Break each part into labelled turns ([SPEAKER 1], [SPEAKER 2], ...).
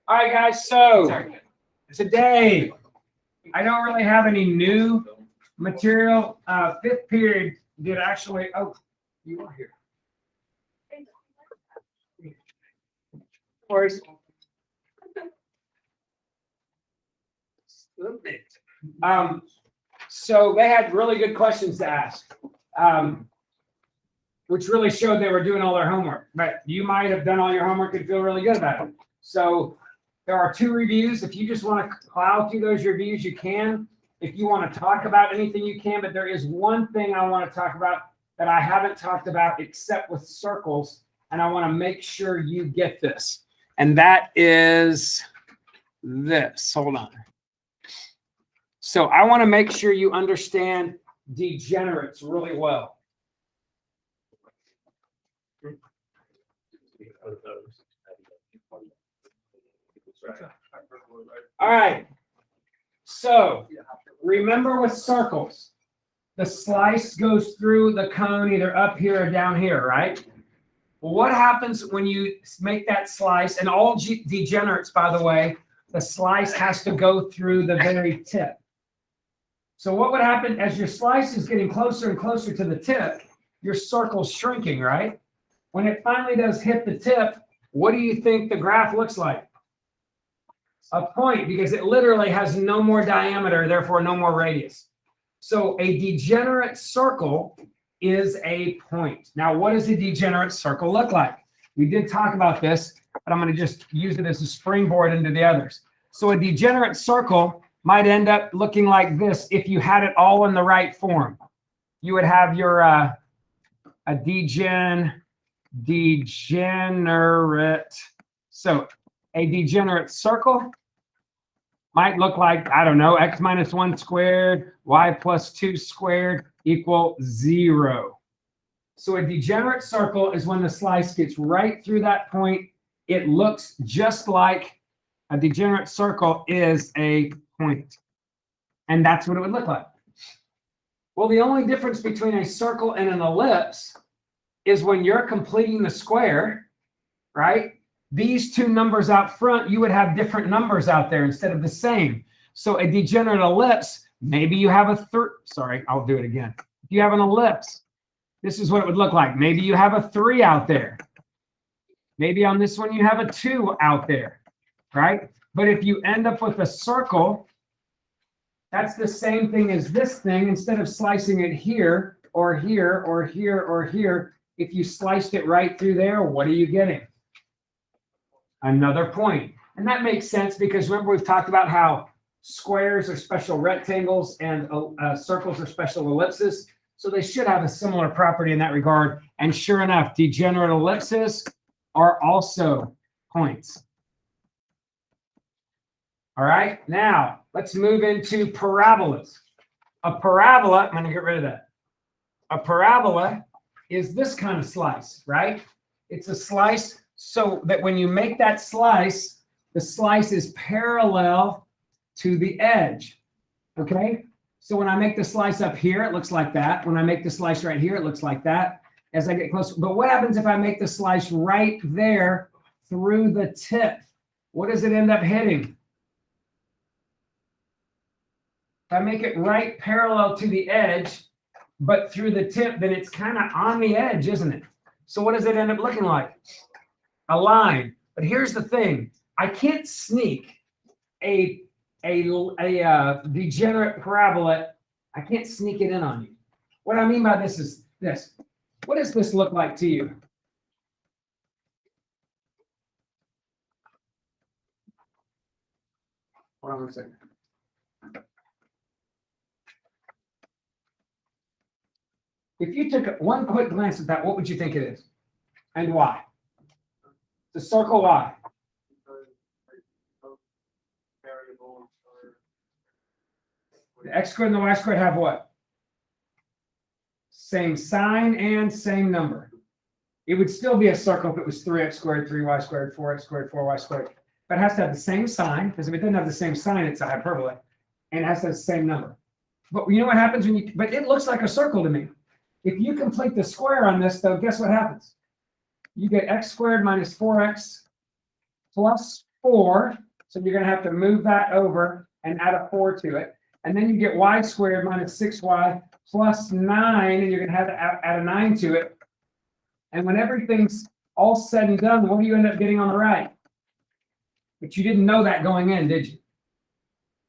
[SPEAKER 1] All right, guys. So today, I don't really have any new material. Fifth period did actually. Oh, you are here. Of course. So they had really good questions to ask, which really showed they were doing all their homework. But you might have done all your homework and feel really good about it. So there are 2 reviews. If you just want to plow through those reviews, you can. If you want to talk about anything, you can. But there is one thing I want to talk about that I haven't talked about except with circles, and I want to make sure you get this. And that is this. Hold on. So I want to make sure you understand degenerates really well. All right. So remember with circles, the slice goes through the cone either up here or down here, right? Well, what happens when you make that slice? And all degenerates, by the way, the slice has to go through the very tip. So what would happen as your slice is getting closer and closer to the tip, your circle's shrinking, right? When it finally does hit the tip, what do you think the graph looks like? A point, because it literally has no more diameter, therefore no more radius. So a degenerate circle is a point. Now, what does a degenerate circle look like? We did talk about this, but I'm going to just use it as a springboard into the others. So a degenerate circle might end up looking like this if you had it all in the right form. You would have your a degenerate. So a degenerate circle might look like, I don't know, x minus 1 squared, y plus 2 squared equal 0. So a degenerate circle is when the slice gets right through that point. It looks just like a degenerate circle is a point. And that's what it would look like. Well, the only difference between a circle and an ellipse is when you're completing the square, right? These 2 numbers out front, you would have different numbers out there instead of the same. So a degenerate ellipse, maybe you have a sorry, I'll do it again. If you have an ellipse, this is what it would look like. Maybe you have a 3 out there. Maybe on this one, you have a 2 out there, right? But if you end up with a circle, that's the same thing as this thing. Instead of slicing it here or here or here or here, if you sliced it right through there, what are you getting? Another point. And that makes sense because remember we've talked about how squares are special rectangles and circles are special ellipses. So they should have a similar property in that regard. And sure enough, degenerate ellipses are also points. All right, now let's move into parabolas. A parabola, I'm going to get rid of that. A parabola is this kind of slice, right? It's a slice so that when you make that slice, the slice is parallel to the edge, okay? So when I make the slice up here, it looks like that. When I make the slice right here, it looks like that as I get closer. But what happens if I make the slice right there through the tip? What does it end up hitting? If I make it right parallel to the edge, but through the tip, then it's kind of on the edge, isn't it? So what does it end up looking like? A line. But here's the thing. I can't sneak a degenerate parabola. I can't sneak it in on you. What I mean by this is this. What does this look like to you? Hold on one second. If you took one quick glance at that, what would you think it is? And why? The circle, why? The x squared and the y squared have what? Same sign and same number. It would still be a circle if it was 3x squared, 3y squared, 4x squared, 4y squared. But it has to have the same sign, because if it doesn't have the same sign, it's a hyperbola. And it has to have the same number. But you know what happens when you, but it looks like a circle to me. If you complete the square on this, though, guess what happens? You get x squared minus 4x plus 4. So you're going to have to move that over and add a 4 to it. And then you get y squared minus 6y plus 9, and you're going to have to add a 9 to it. And when everything's all said and done, what do you end up getting on the right? But you didn't know that going in, did you?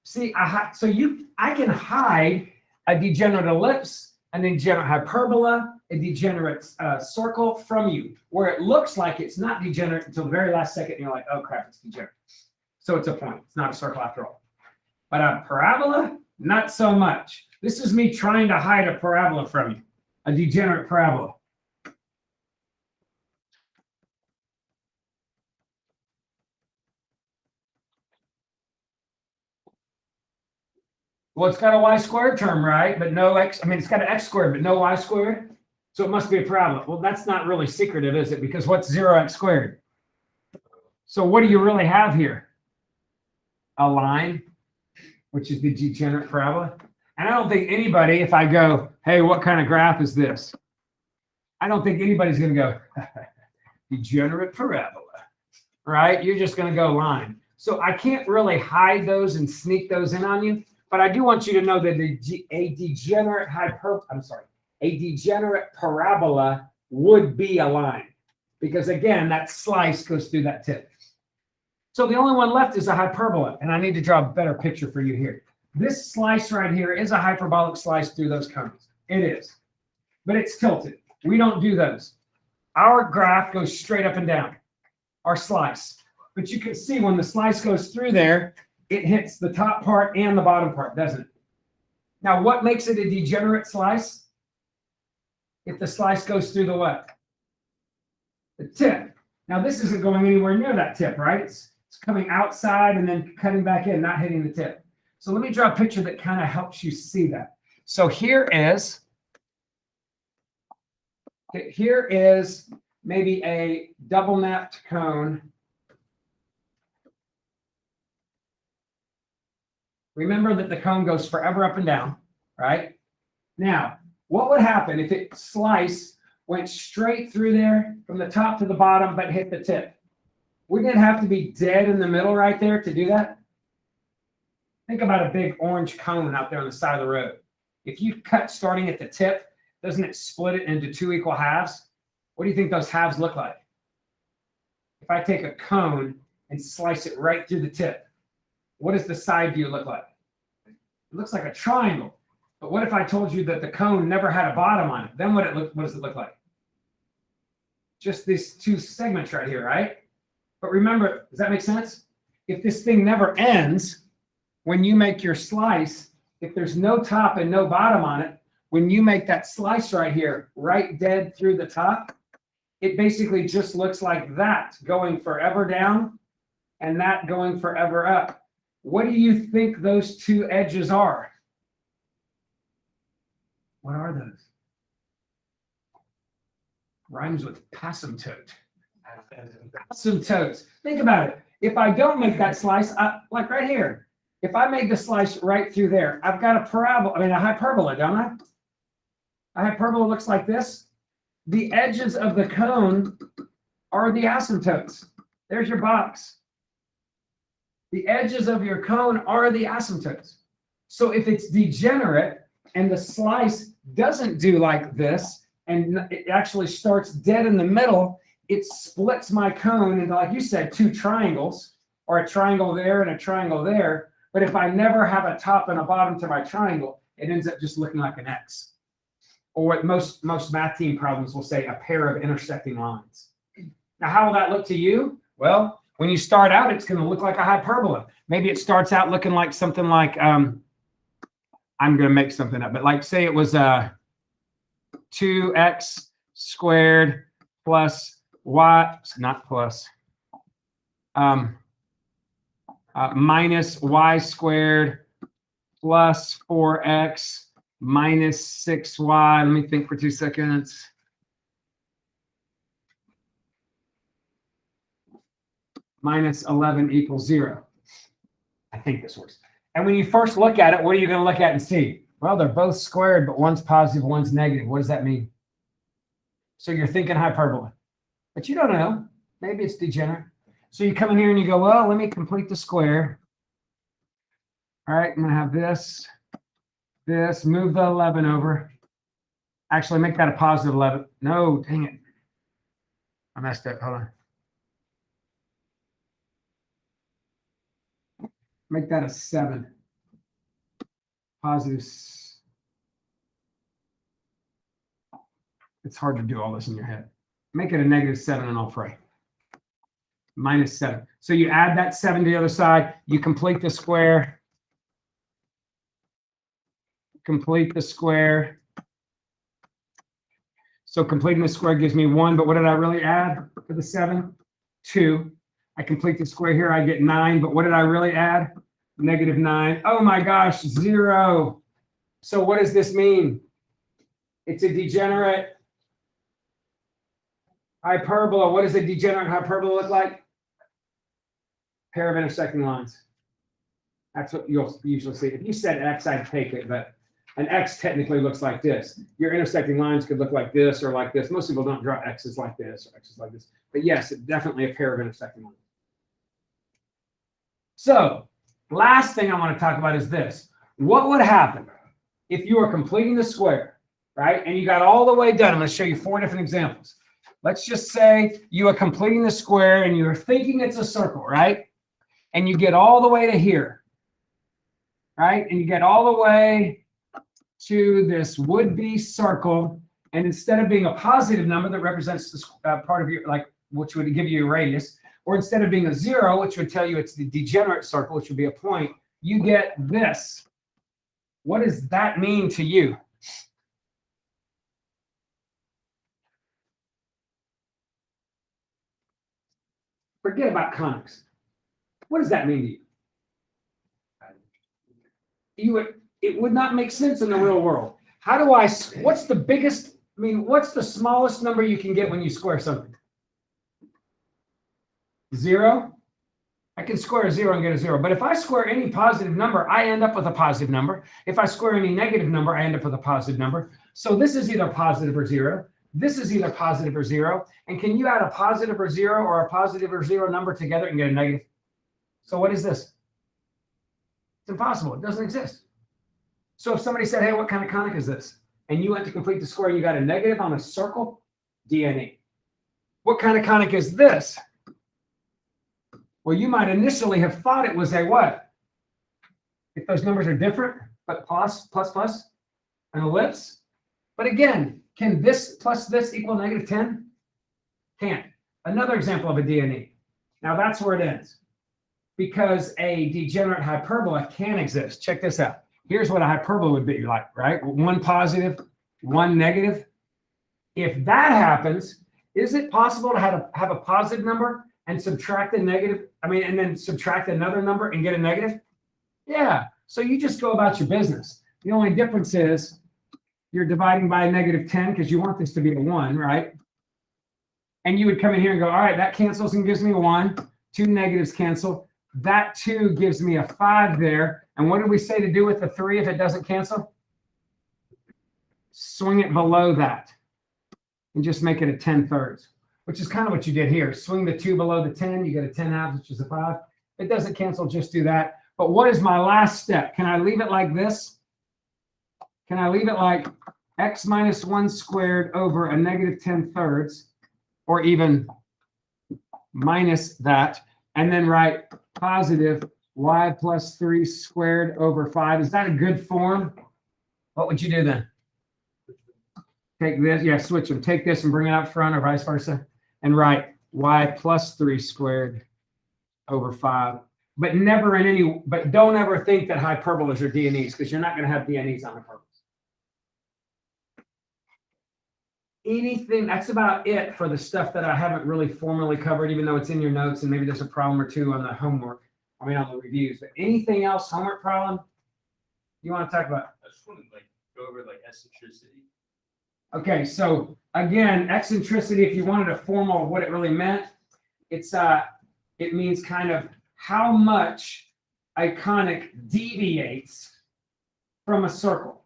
[SPEAKER 1] See, I can hide a degenerate ellipse, a degenerate hyperbola, a degenerate circle from you, where it looks like it's not degenerate until the very last second, and you're like, oh crap, it's degenerate. So it's a point. It's not a circle after all. But a parabola, not so much. This is me trying to hide a parabola from you, a degenerate parabola. Well, it's got a y squared term, right? But no x, I mean, it's got an x squared, but no y squared. So it must be a parabola. Well, that's not really secretive, is it? Because what's 0x squared? So what do you really have here? A line, which is the degenerate parabola. And I don't think anybody, if I go, hey, what kind of graph is this? I don't think anybody's going to go, degenerate parabola, right? You're just going to go line. So I can't really hide those and sneak those in on you. But I do want you to know that a degenerate parabola would be a line, because again, that slice goes through that tip. So the only one left is a hyperbola, and I need to draw a better picture for you here. This slice right here is a hyperbolic slice through those cones. It is, but it's tilted. We don't do those. Our graph goes straight up and down, our slice. But you can see when the slice goes through there, it hits the top part and the bottom part, doesn't it? Now, what makes it a degenerate slice? If the slice goes through the what? The tip. Now, this isn't going anywhere near that tip, right? It's coming outside and then cutting back in, not hitting the tip. So let me draw a picture that kind of helps you see that. So here is maybe a double napped cone. Remember that the cone goes forever up and down, right? Now, what would happen if it went straight through there from the top to the bottom, but hit the tip? Wouldn't it have to be dead in the middle right there to do that? Think about a big orange cone out there on the side of the road. If you cut starting at the tip, doesn't it split it into 2 equal halves? What do you think those halves look like? If I take a cone and slice it right through the tip, what does the side view look like? It looks like a triangle. But what if I told you that the cone never had a bottom on it? Then what does it look like? Just these 2 segments right here, right? But remember, does that make sense? If this thing never ends, when you make your slice, if there's no top and no bottom on it, when you make that slice right here, right dead through the top, it basically just looks like that going forever down and that going forever up. What do you think those 2 edges are? What are those? Rhymes with asymptote. Asymptotes. Think about it. If I don't make that slice, like right here, if I make the slice right through there, I've got a hyperbola, don't I? A hyperbola looks like this. The edges of the cone are the asymptotes. There's your box. The edges of your cone are the asymptotes. So if it's degenerate and the slice doesn't do like this, and it actually starts dead in the middle, it splits my cone into, like you said, 2 triangles, or a triangle there and a triangle there. But if I never have a top and a bottom to my triangle, it ends up just looking like an X. Or what most math team problems will say, a pair of intersecting lines. Now, how will that look to you? Well, when you start out, it's going to look like a hyperbola. Maybe it starts out looking like something like, I'm going to make something up, but like say it was 2x squared plus y, not plus, minus y squared plus 4x minus 6y. Let me think for 2 seconds. Minus 11 equals 0. I think this works. And when you first look at it, what are you going to look at and see? Well, they're both squared, but one's positive, one's negative. What does that mean? So you're thinking hyperbola. But you don't know. Maybe it's degenerate. So you come in here and you go, well, let me complete the square. All right, I'm going to have this, move the 11 over. Actually, make that a positive 11. No, dang it. I messed up. Hold on. Make that a 7. Positive. It's hard to do all this in your head. Make it a -7 and I'll pray. -7. So you add that 7 to the other side. You complete the square. Complete the square. So completing the square gives me 1, but what did I really add for the 7? 2. I complete the square here, I get 9, but what did I really add? -9. Oh my gosh, 0. So what does this mean? It's a degenerate hyperbola. What does a degenerate hyperbola look like? Pair of intersecting lines. That's what you'll usually see. If you said X, I'd take it, but an X technically looks like this. Your intersecting lines could look like this or like this. Most people don't draw X's like this or X's like this. But yes, it's definitely a pair of intersecting lines. So, last thing I want to talk about is this. What would happen if you were completing the square, right? And you got all the way done. I'm going to show you 4 different examples. Let's just say you are completing the square and you're thinking it's a circle, right? And you get all the way to here, right? And you get all the way to this would-be circle. And instead of being a positive number that represents this part of your, like, which would give you a radius, or instead of being a 0, which would tell you it's the degenerate circle, which would be a point, you get this. What does that mean to you? Forget about conics. What does that mean to you? It would not make sense in the real world. How do I, what's the biggest, I mean, what's the smallest number you can get when you square something? 0? I can square a 0 and get a 0. But if I square any positive number, I end up with a positive number. If I square any negative number, I end up with a positive number. So this is either positive or 0. This is either positive or 0. And can you add a positive or 0 or a positive or 0 number together and get a negative? So what is this? It's impossible. It doesn't exist. So if somebody said, hey, what kind of conic is this? And you went to complete the square and you got a negative on a circle, DNE. What kind of conic is this? Well, you might initially have thought it was a what? If those numbers are different, but plus, an ellipse. But again, can this plus this equal -10? Can't. Another example of a DNE. Now that's where it ends. Because a degenerate hyperbola can exist. Check this out. Here's what a hyperbola would be like, right? 1 positive, 1 negative. If that happens, is it possible to have a positive number and subtract a negative, and then subtract another number and get a negative? Yeah. So you just go about your business. The only difference is you're dividing by a -10 because you want this to be a 1, right? And you would come in here and go, all right, that cancels and gives me a 1. 2 negatives cancel. That 2 gives me a 5 there. And what did we say to do with the 3 if it doesn't cancel? Swing it below that and just make it a 10/3, which is kind of what you did here. Swing the 2 below the 10, you get a 10/2, which is a 5. If it doesn't cancel, just do that. But what is my last step? Can I leave it like this? Can I leave it like x minus 1 squared over a -10/3, or even minus that, and then write positive y plus 3 squared over 5. Is that a good form? What would you do then? Take this, yeah, switch them. Take this and bring it up front, or vice versa, and write y plus 3 squared over 5. But don't ever think that hyperbolas are DNEs, because you're not going to have DNEs on hyperbolas. Anything, that's about it for the stuff that I haven't really formally covered, even though it's in your notes, and maybe there's a problem or two on the homework. On the reviews. But anything else, homework problem, you want to talk about?
[SPEAKER 2] I just want to go over eccentricity.
[SPEAKER 1] Okay, so again, eccentricity, if you wanted a formal of what it really meant, it means kind of how much a conic deviates from a circle.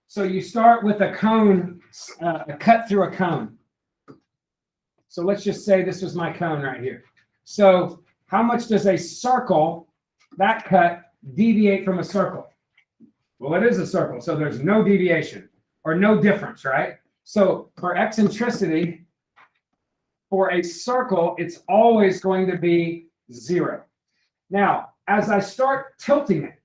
[SPEAKER 1] So you start with a cone, a cut through a cone. So let's just say this was my cone right here. So how much does a circle, that cut, deviate from a circle? Well, it is a circle, so there's no deviation or no difference, right? So for eccentricity, for a circle, it's always going to be 0. Now, as I start tilting it,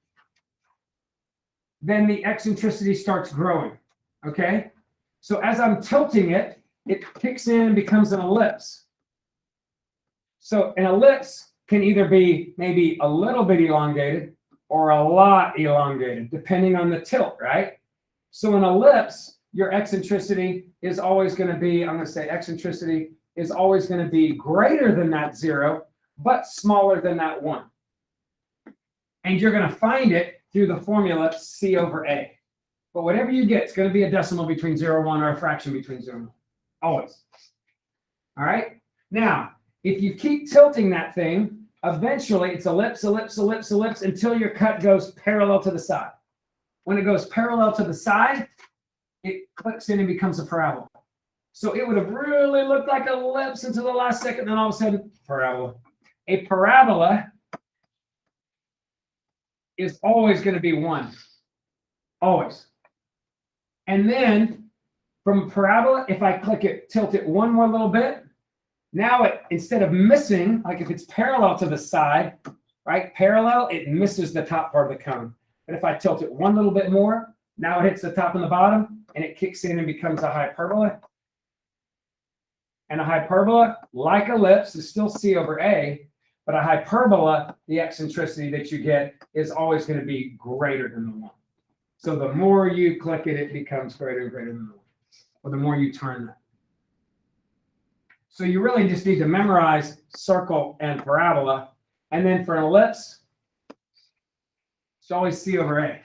[SPEAKER 1] then the eccentricity starts growing, okay? So as I'm tilting it, it kicks in and becomes an ellipse. So an ellipse can either be maybe a little bit elongated or a lot elongated, depending on the tilt, right? So an ellipse, your eccentricity is always going to be, I'm going to say eccentricity is always going to be greater than that 0, but smaller than that 1. And you're going to find it through the formula C over A. But whatever you get, it's going to be a decimal between 0 and 1 or a fraction between 0 and 1. Always. All right? Now, if you keep tilting that thing, eventually it's ellipse, ellipse, ellipse, ellipse until your cut goes parallel to the side. When it goes parallel to the side, it clicks in and becomes a parabola. So it would have really looked like an ellipse until the last second, then all of a sudden, parabola. A parabola is always going to be 1. Always. And then from parabola, if I click it, tilt it one more little bit, now it, instead of missing, like if it's parallel to the side, right? Parallel, it misses the top part of the cone. But if I tilt it one little bit more, now it hits the top and the bottom, and it kicks in and becomes a hyperbola. And a hyperbola, like ellipse, is still C over A, but a hyperbola, the eccentricity that you get is always going to be greater than the 1. So the more you click it, it becomes greater and greater than the 1, or the more you turn that. So you really just need to memorize circle and parabola. And then for an ellipse, it's always C over A.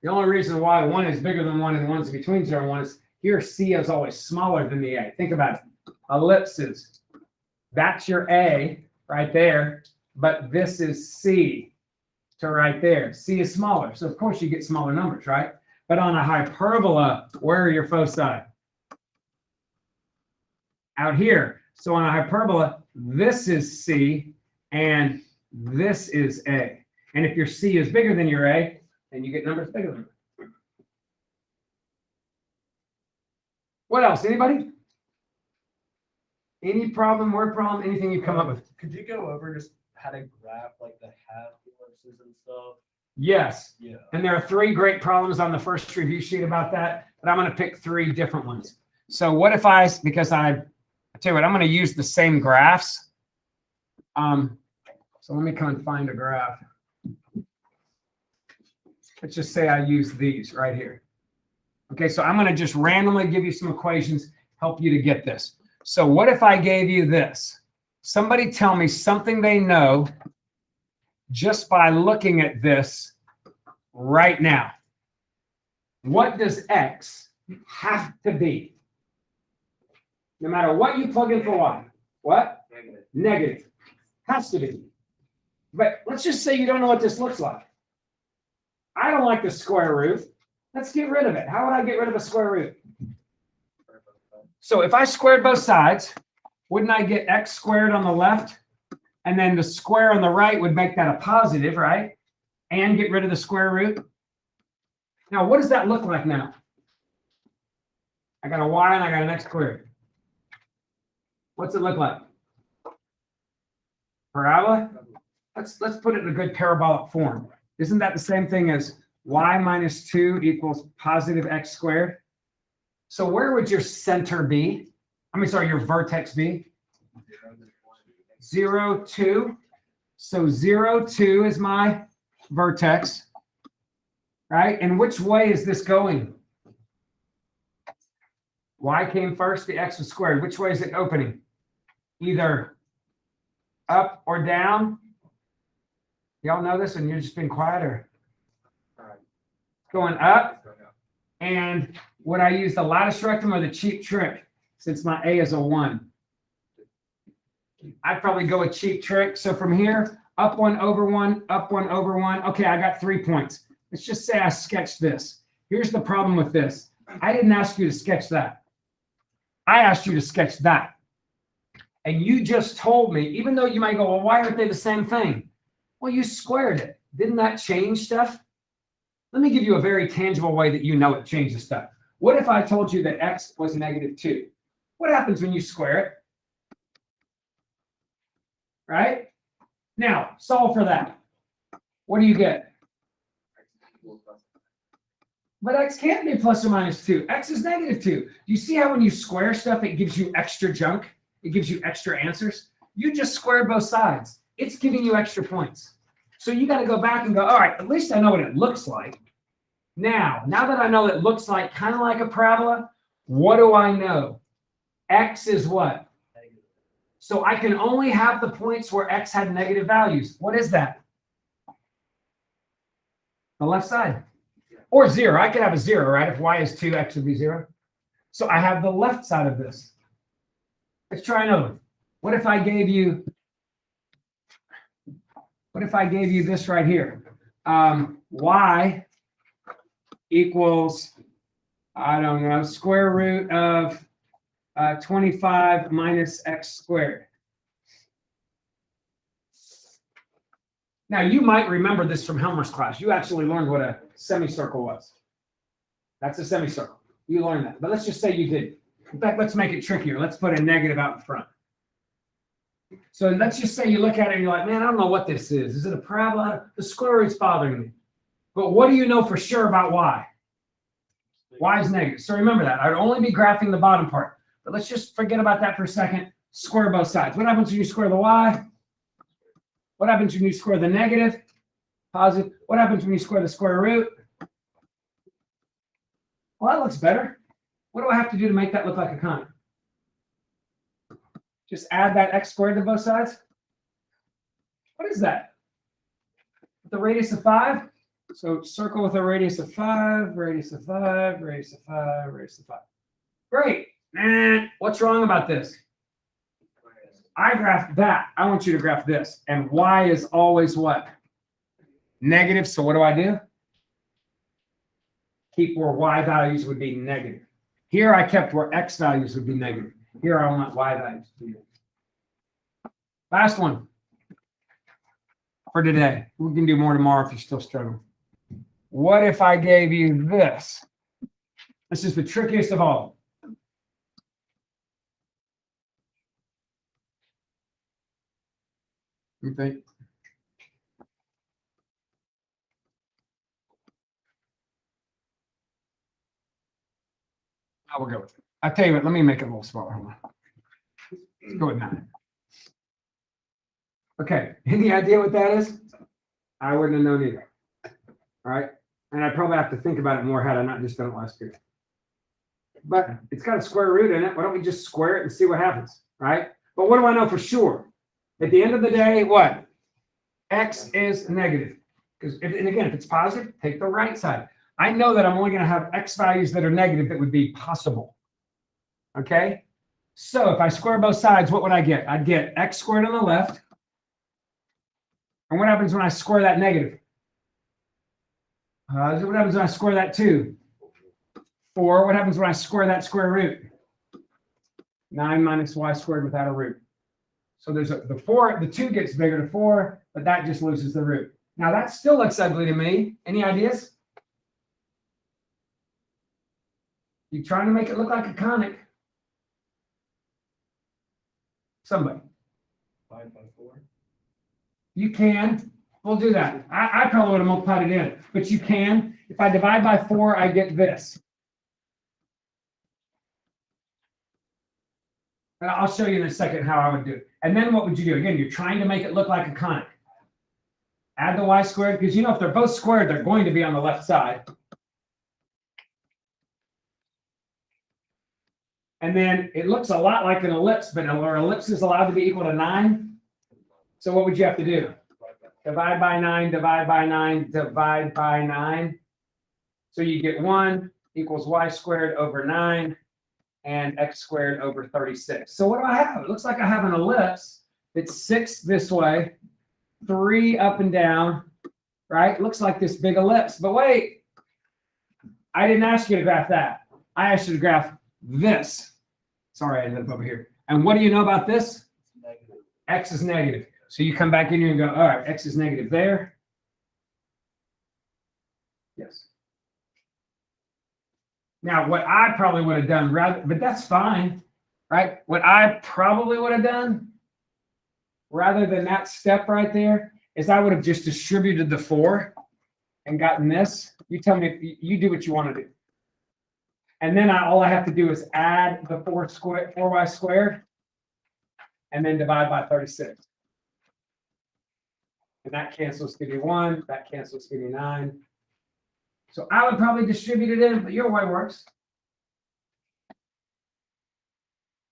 [SPEAKER 1] The only reason why 1 is bigger than 1 and 1's between 0 and 1 is here C is always smaller than the A. Think about it. Ellipses. That's your A right there, but this is C to right there. C is smaller, so of course you get smaller numbers, right? But on a hyperbola, where are your foci? Out here. So on a hyperbola, this is C and this is A. And if your C is bigger than your A, then you get numbers bigger than it. What else? Anybody? Any problem, word problem, anything you come up with?
[SPEAKER 2] Could you go over just how to graph like the half ellipses and stuff?
[SPEAKER 1] Yes.
[SPEAKER 2] Yeah.
[SPEAKER 1] And there are 3 great problems on the first review sheet about that, but I'm going to pick 3 different ones. So what if because I tell you what, I'm going to use the same graphs. So let me come and find a graph. Let's just say I use these right here. Okay, so I'm going to just randomly give you some equations, help you to get this. So what if I gave you this? Somebody tell me something they know just by looking at this right now. What does X have to be? No matter what you plug in for Y. What?
[SPEAKER 2] Negative.
[SPEAKER 1] Negative. Has to be. But let's just say you don't know what this looks like. I don't like the square root. Let's get rid of it. How would I get rid of a square root? So if I squared both sides, wouldn't I get X squared on the left? And then the square on the right would make that a positive, right? And get rid of the square root. Now, what does that look like now? I got a Y and I got an X squared. What's it look like? Parabola? Let's put it in a good parabolic form. Isn't that the same thing as Y minus 2 equals positive X squared? So where would your center be? I mean, sorry, your vertex be? 0, 2. So 0, 2 is my vertex, right? And which way is this going? Y came first, the X was squared. Which way is it opening? Either up or down? Y'all know this and you're just being quieter. Going up. And would I use the lattice rectum or the cheap trick since my A is a 1? I'd probably go with cheap trick. So from here, up 1 over 1, up 1 over 1. Okay, I got 3 points. Let's just say I sketched this. Here's the problem with this. I didn't ask you to sketch that. I asked you to sketch that. And you just told me, even though you might go, well, why aren't they the same thing? Well, you squared it. Didn't that change stuff? Let me give you a very tangible way that you know it changes stuff. What if I told you that x was -2? What happens when you square it? Right? Now, solve for that. What do you get? But x can't be plus or minus 2. X is -2. Do you see how when you square stuff, it gives you extra junk? It gives you extra answers. You just squared both sides. It's giving you extra points. So you got to go back and go, all right, at least I know what it looks like. Now that I know it looks like kind of like a parabola, what do I know? X is what? So I can only have the points where x had negative values. What is that? The left side. Or 0. I could have a 0, right? If y is 2, x would be 0. So I have the left side of this. Let's try another. What if I gave you this right here? Y equals, I don't know, square root of 25 minus x squared. Now, you might remember this from Helmer's class. You actually learned what a semicircle was. That's a semicircle. You learned that. But let's just say you did. In fact, let's make it trickier. Let's put a negative out in front. So let's just say you look at it and you're like, man, I don't know what this is. Is it a parabola? The square root's bothering me. But what do you know for sure about y? Y is negative. So remember that. I'd only be graphing the bottom part. But let's just forget about that for a second. Square both sides. What happens when you square the y? What happens when you square the negative? Positive. What happens when you square the square root? Well, that looks better. What do I have to do to make that look like a conic? Just add that x squared to both sides? What is that? With a radius of 5? So circle with a radius of 5, radius of 5, radius of 5, radius of 5. Great. What's wrong about this? I graphed that. I want you to graph this. And y is always what? Negative. So what do? Keep where y values would be negative. Here I kept where x values would be negative. Here I want y values to be negative. Last one for today. We can do more tomorrow if you're still struggling. What if I gave you this? This is the trickiest of all. You think? I will go with it. I'll tell you what, let me make it a little smaller. Hold on. Let's go with 9. Okay, any idea what that is? I wouldn't have known either. All right, and I probably have to think about it more had I not just done it last year. But it's got a square root in it. Why don't we just square it and see what happens, right? But what do I know for sure? At the end of the day, what? X is negative. And again, if it's positive, take the right side. I know that I'm only going to have x values that are negative that would be possible. Okay? So if I square both sides, what would I get? I'd get x squared on the left. And what happens when I square that negative? What happens when I square that 2? 4. What happens when I square that square root? 9 minus y squared without a root. So there's the 4, the 2 gets bigger to 4, but that just loses the root. Now that still looks ugly to me. Any ideas? You trying to make it look like a conic? Somebody.
[SPEAKER 2] 5 by 4.
[SPEAKER 1] You can. We'll do that. I probably would have multiplied it in, but you can. If I divide by 4, I get this. And I'll show you in a second how I would do it. And then what would you do? Again, you're trying to make it look like a conic. Add the y squared, because you know if they're both squared, they're going to be on the left side. And then it looks a lot like an ellipse, but an ellipse is allowed to be equal to 9. So what would you have to do? Divide by 9, divide by 9, divide by 9. So you get 1 equals y squared over 9 and x squared over 36. So what do I have? It looks like I have an ellipse. It's 6 this way, 3 up and down, right? It looks like this big ellipse. But wait, I didn't ask you to graph that. I asked you to graph this. Sorry, I ended up over here. And what do you know about this? X is negative. So you come back in here and go, all right, X is negative there. Yes. Now, what I probably would have done, but that's fine, right? What I probably would have done, rather than that step right there, is I would have just distributed the 4 and gotten this. You tell me, if you do what you want to do. And then all I have to do is add the 4y squared, and then divide by 36. And that cancels, give me 1. That cancels, give me 9. So I would probably distribute it in, but your way works.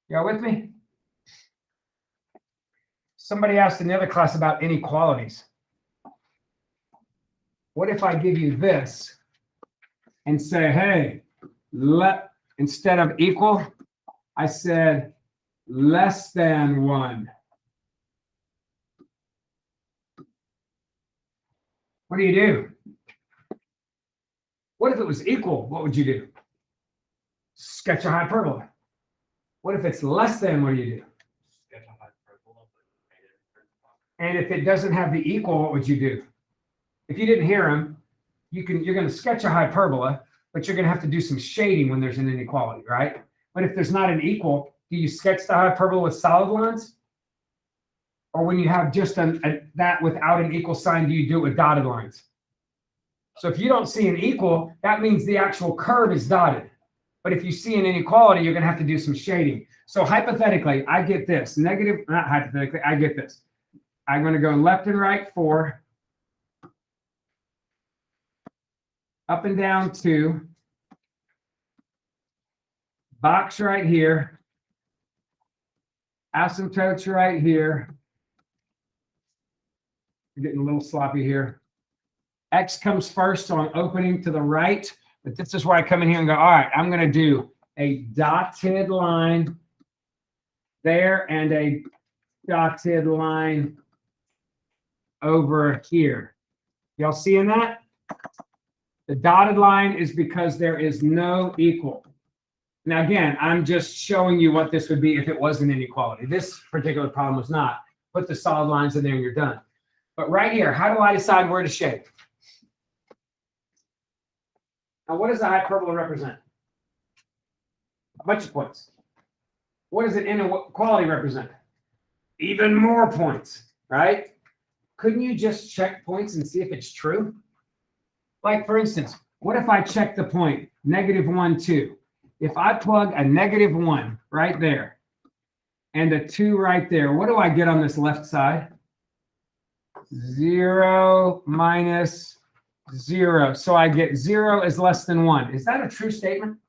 [SPEAKER 1] Y'all with me? Somebody asked in the other class about inequalities. What if I give you this and say, hey, instead of equal, I said less than 1. What do? What if it was equal? What would you do? Sketch a hyperbola. What if it's less than? What do?
[SPEAKER 2] Sketch a hyperbola, but made it in principle.
[SPEAKER 1] And if it doesn't have the equal, what would you do? If you didn't hear him, you're going to sketch a hyperbola, but you're going to have to do some shading when there's an inequality, right? But if there's not an equal, do you sketch the hyperbola with solid lines? Or when you have just that without an equal sign, do you do it with dotted lines? So if you don't see an equal, that means the actual curve is dotted. But if you see an inequality, you're going to have to do some shading. So hypothetically, I get this. Not hypothetically, I get this. I'm going to go left and right 4. Up and down 2. Box right here. Asymptotes right here. We're getting a little sloppy here. X comes first, so I'm opening to the right. But this is where I come in here and go, all right, I'm going to do a dotted line there and a dotted line over here. Y'all seeing that? The dotted line is because there is no equal. Now, again, I'm just showing you what this would be if it was an inequality. This particular problem was not. Put the solid lines in there and you're done. But right here, how do I decide where to shape? Now, what does the hyperbola represent? A bunch of points. What does an inequality represent? Even more points, right? Couldn't you just check points and see if it's true? Like, for instance, what if I check the point, -1, 2? If I plug a -1 right there and a 2 right there, what do I get on this left side? 0 minus 0. So I get 0 is less than 1. Is that a true statement?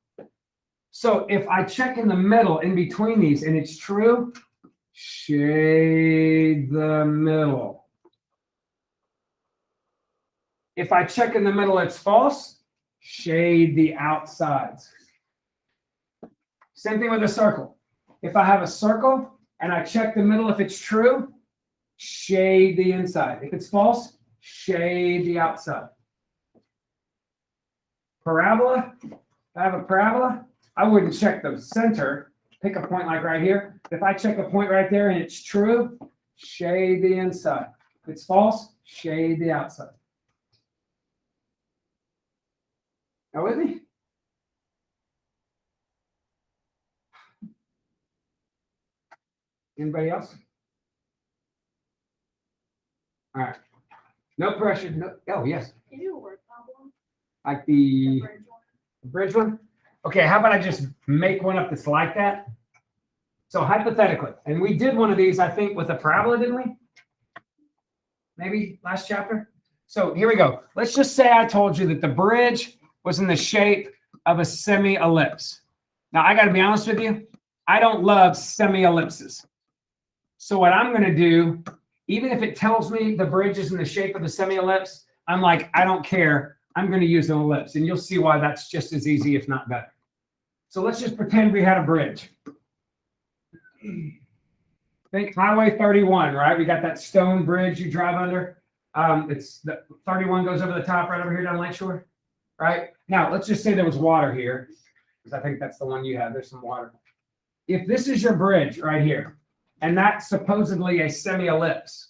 [SPEAKER 1] So if I check in the middle in between these and it's true, shade the middle. If I check in the middle, it's false, shade the outsides. Same thing with a circle. If I have a circle and I check the middle, if it's true, shade the inside. If it's false, shade the outside. Parabola, if I have a parabola, I wouldn't check the center. Pick a point like right here. If I check a point right there and it's true, shade the inside. If it's false, shade the outside. Are you with me? Anybody else? All right. No pressure. No. Oh, yes.
[SPEAKER 3] Can you do a word problem?
[SPEAKER 1] Like the
[SPEAKER 3] Bridge one?
[SPEAKER 1] bridge one? Okay, how about I just make one up that's like that? So hypothetically, and we did one of these, I think, with a parabola, didn't we? Maybe last chapter? So here we go. Let's just say I told you that the bridge was in the shape of a semi-ellipse. Now, I got to be honest with you. I don't love semi-ellipses. So what I'm going to do, even if it tells me the bridge is in the shape of a semi-ellipse, I'm like, I don't care. I'm going to use an ellipse. And you'll see why that's just as easy, if not better. So let's just pretend we had a bridge. Think Highway 31, right? We got that stone bridge you drive under. It's the 31 goes over the top right over here down Lakeshore, right? Now, let's just say there was water here, because I think that's the one you have. There's some water. If this is your bridge right here, and that's supposedly a semi-ellipse.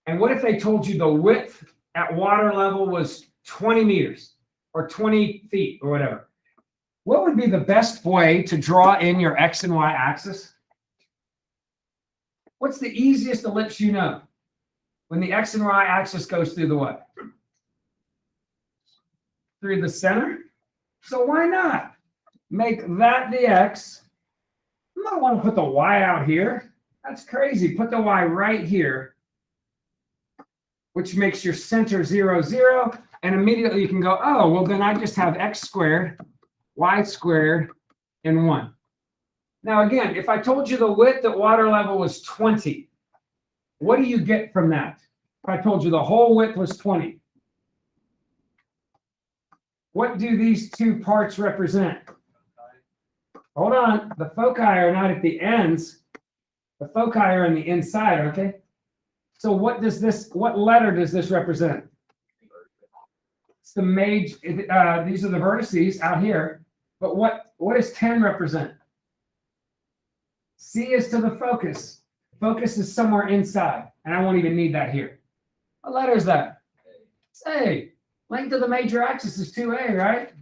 [SPEAKER 1] And what if they told you the width at water level was 20 meters or 20 feet or whatever? What would be the best way to draw in your X and Y axis? What's the easiest ellipse you know? When the X and Y axis goes through the what? Through the center? So why not make that the X? You don't want to put the Y out here. That's crazy. Put the Y right here, which makes your center 0, 0. And immediately you can go, oh, well, then I just have X squared, Y squared, and 1. Now, again, if I told you the width at water level was 20, what do you get from that? If I told you the whole width was 20, what do these two parts represent? Hold on. The foci are not at the ends. The foci are on the inside, aren't they? So what letter does this represent? It's the major, these are the vertices out here. But what does 10 represent? C is to the focus. Focus is somewhere inside, and I won't even need that here. What letter is that? It's A. Length of the major axis is 2A, right?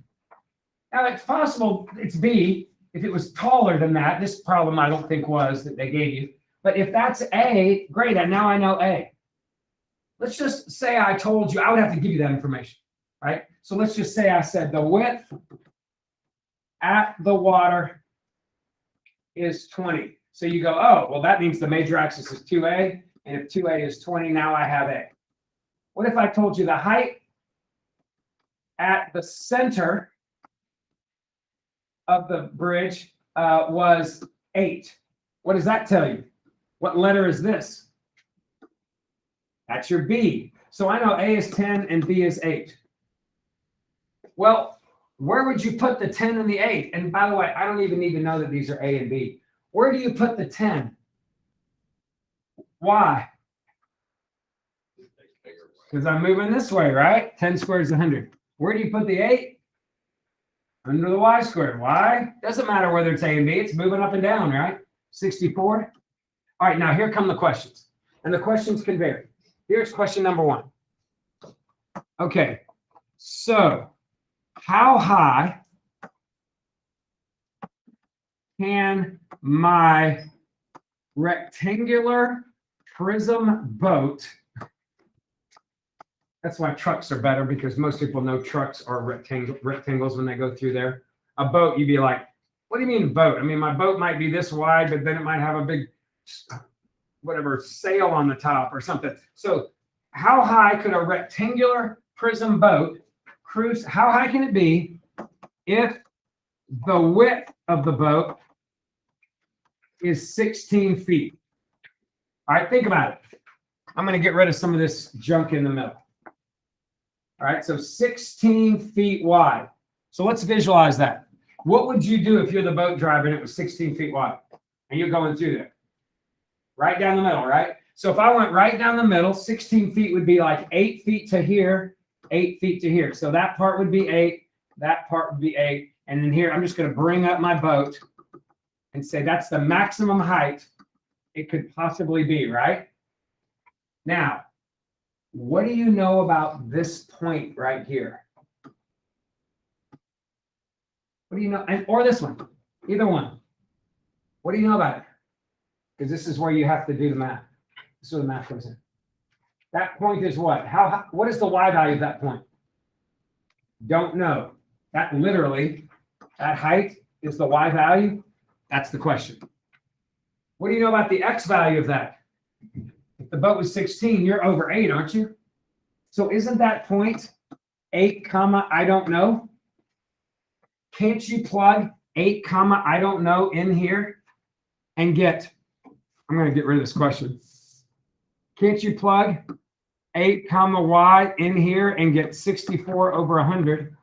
[SPEAKER 1] Now, it's possible it's B if it was taller than that. This problem I don't think was that they gave you. But if that's A, great, and now I know A. Let's just say I told you, I would have to give you that information, right? So let's just say I said the width at the water is 20. So you go, oh, well, that means the major axis is 2A. And if 2A is 20, now I have A. What if I told you the height at the center of the bridge was 8? What does that tell you? What letter is this? That's your B. So I know A is 10 and B is 8. Well, where would you put the 10 and the 8? And by the way, I don't even need to know that these are A and B. Where do you put the 10? Why? Because I'm moving this way, right? 10 squared is 100. Where do you put the 8? Under the Y squared. Why? Doesn't matter whether it's A and B. It's moving up and down, right? 64. All right, now here come the questions. And the questions can vary. Here's question number 1. Okay, so how high can my rectangular prism boat, that's why trucks are better, because most people know trucks are rectangles when they go through there. A boat, you'd be like, what do you mean boat? I mean, my boat might be this wide, but then it might have a big, whatever, sail on the top or something. So how high could a rectangular prism boat cruise? How high can it be if the width of the boat is 16 feet? All right, think about it. I'm going to get rid of some of this junk in the middle. All right, so 16 feet wide. So let's visualize that. What would you do if you're the boat driver and it was 16 feet wide and you're going through there? Right down the middle, right? So if I went right down the middle, 16 feet would be like 8 feet to here, 8 feet to here. So that part would be 8, that part would be 8. And then here, I'm just going to bring up my boat and say that's the maximum height it could possibly be, right? Now, what do you know about this point right here? What do you know? Or this one, either one. What do you know about it? Because this is where you have to do the math. This is where the math comes in. That point is what? What is the Y value of that point? Don't know. That literally, that height is the Y value. That's the question. What do you know about the X value of that? If the boat was 16, you're over 8, aren't you? So isn't that point 8 comma I don't know? Can't you plug 8 comma I don't know in here and get, I'm going to get rid of this question. Can't you plug 8 comma Y in here and get 64 over 100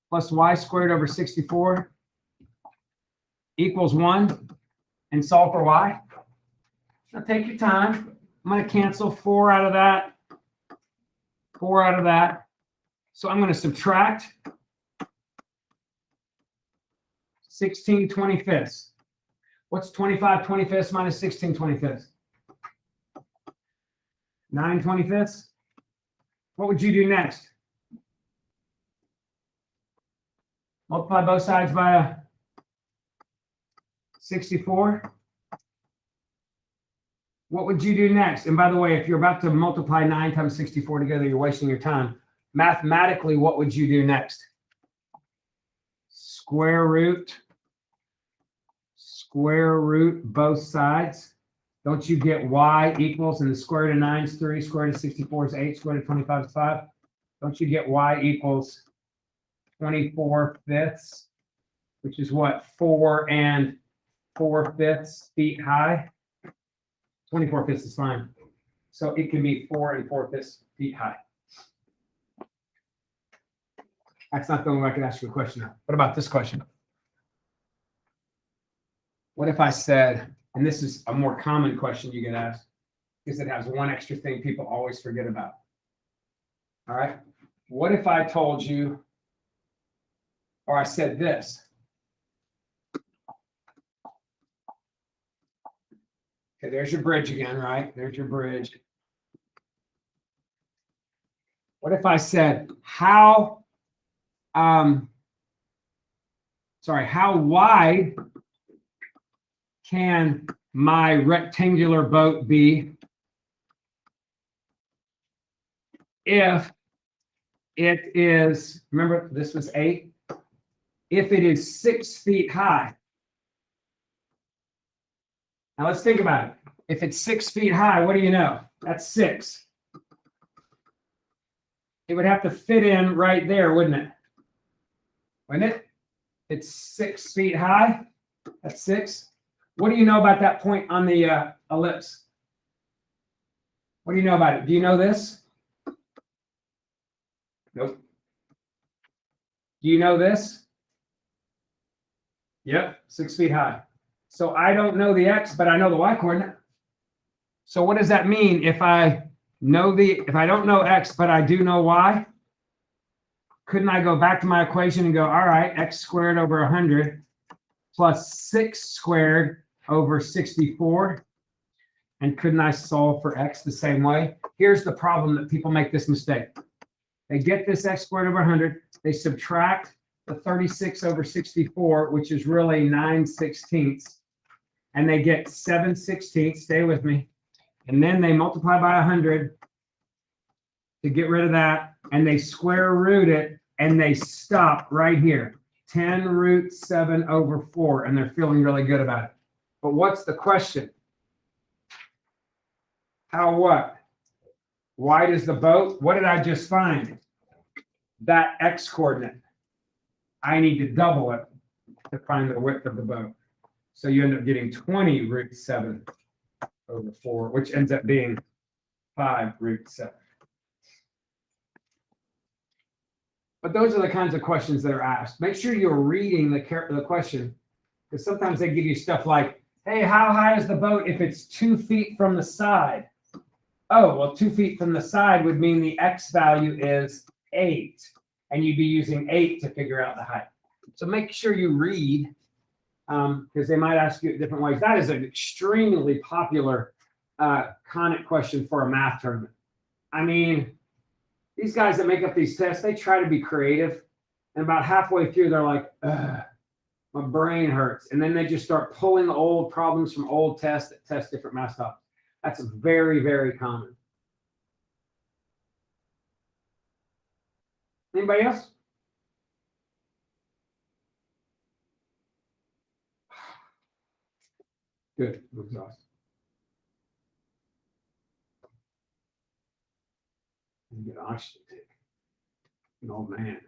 [SPEAKER 1] plus Y squared over 64 equals 1 and solve for Y? Now take your time. I'm going to cancel 4 out of that, 4 out of that. So I'm going to subtract 16/25. What's 25 25ths minus 16 25ths? 9 25ths? What would you do next? Multiply both sides by a 64. What would you do next? And by the way, if you're about to multiply 9 times 64 together, you're wasting your time. Mathematically, what would you do next? Square root both sides. Don't you get y equals, and the square root of 9 is 3, square root of 64 is 8, square root of 25 is 5. Don't you get y equals 24 fifths, which is what, 4 and 4 fifths feet high? 24 fifths is fine. So it can be 4 and 4 fifths feet high. That's not the only way I could ask you a question now. What about this question? What if I said, and this is a more common question you get asked, because it has one extra thing people always forget about. All right. What if I told you, or I said this? Okay, there's your bridge again, right? There's your bridge. What if I said, how wide can my rectangular boat be if it is, remember this was 8, if it is 6 feet high? Now let's think about it. If it's 6 feet high, what do you know? That's 6. It would have to fit in right there, wouldn't it? Wouldn't it? It's 6 feet high. That's 6. What do you know about that point on the ellipse? What do you know about it? Do you know this? Nope. Do you know this? Yep, 6 feet high. So I don't know the x, but I know the y coordinate. So what does that mean if I don't know x, but I do know y? Couldn't I go back to my equation and go, all right, x squared over 100 plus 6 squared over 64? And couldn't I solve for x the same way? Here's the problem that people make this mistake. They get this x squared over 100. They subtract the 36 over 64, which is really 9/16. And they get 7/16. Stay with me. And then they multiply by 100 to get rid of that. And they square root it. And they stop right here. 10 root 7 over 4. And they're feeling really good about it. But what's the question? How what? Wide is the boat? What did I just find? That x coordinate. I need to double it to find the width of the boat. So you end up getting 20 root 7 over 4, which ends up being 5 root 7. But those are the kinds of questions that are asked. Make sure you're reading the question, because sometimes they give you stuff like, hey, how high is the boat if it's 2 feet from the side? Oh, well, 2 feet from the side would mean the x value is 8. And you'd be using 8 to figure out the height. So make sure you read, because they might ask you it different ways. That is an extremely popular Conic question for a math tournament. I mean, these guys that make up these tests, they try to be creative. And about halfway through, they're like, ugh, my brain hurts. And then they just start pulling old problems from old tests that test different math topics. That's very, very common. Anybody else? Good. I'm exhausted. You get oxygen tank. An old man.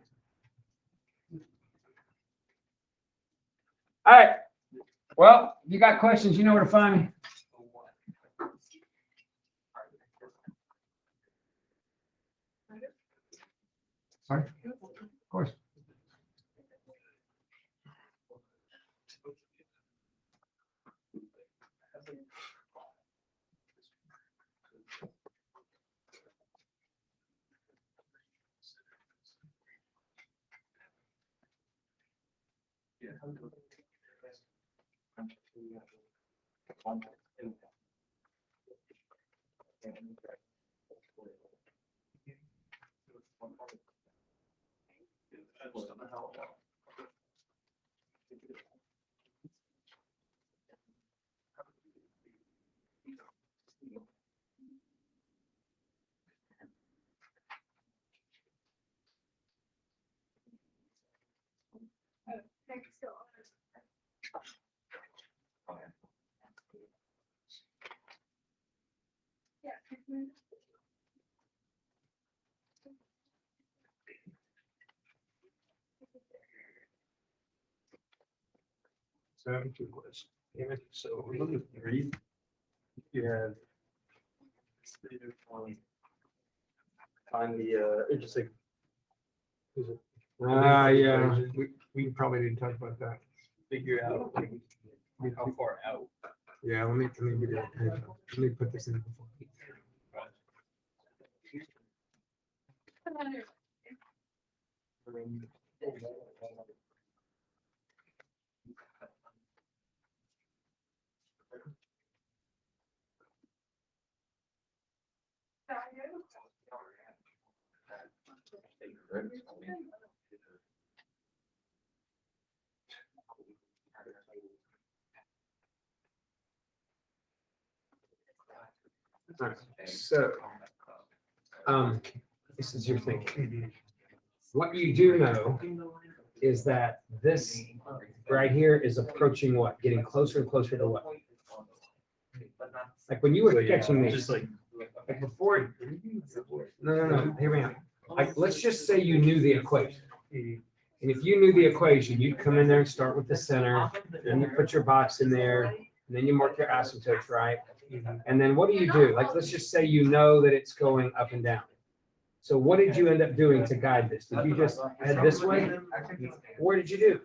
[SPEAKER 1] All right. Well, if you got questions, you know where to find me. Sorry? Of course. Yeah.
[SPEAKER 3] So I have two questions. So we look at three. You have. Find the, it's just like. is it-
[SPEAKER 1] Yeah.
[SPEAKER 3] We probably didn't talk about that. Figure out like, how far out.
[SPEAKER 1] Yeah, let me do that. Let me put this in before. All right, so, this is your thinking. What you do know is that this right here is approaching what? Getting closer and closer to what? Like when you were
[SPEAKER 3] So, yeah,
[SPEAKER 1] sketching these,
[SPEAKER 3] just like.
[SPEAKER 1] like before, no, hear me out. Like, let's just say you knew the equation. And if you knew the equation, you'd come in there and start with the center, and you put your box in there, and then you mark your asymptotes, right? And then what do? Like, let's just say you know that it's going up and down. So what did you end up doing to guide this? Did you just head this way? What did you do?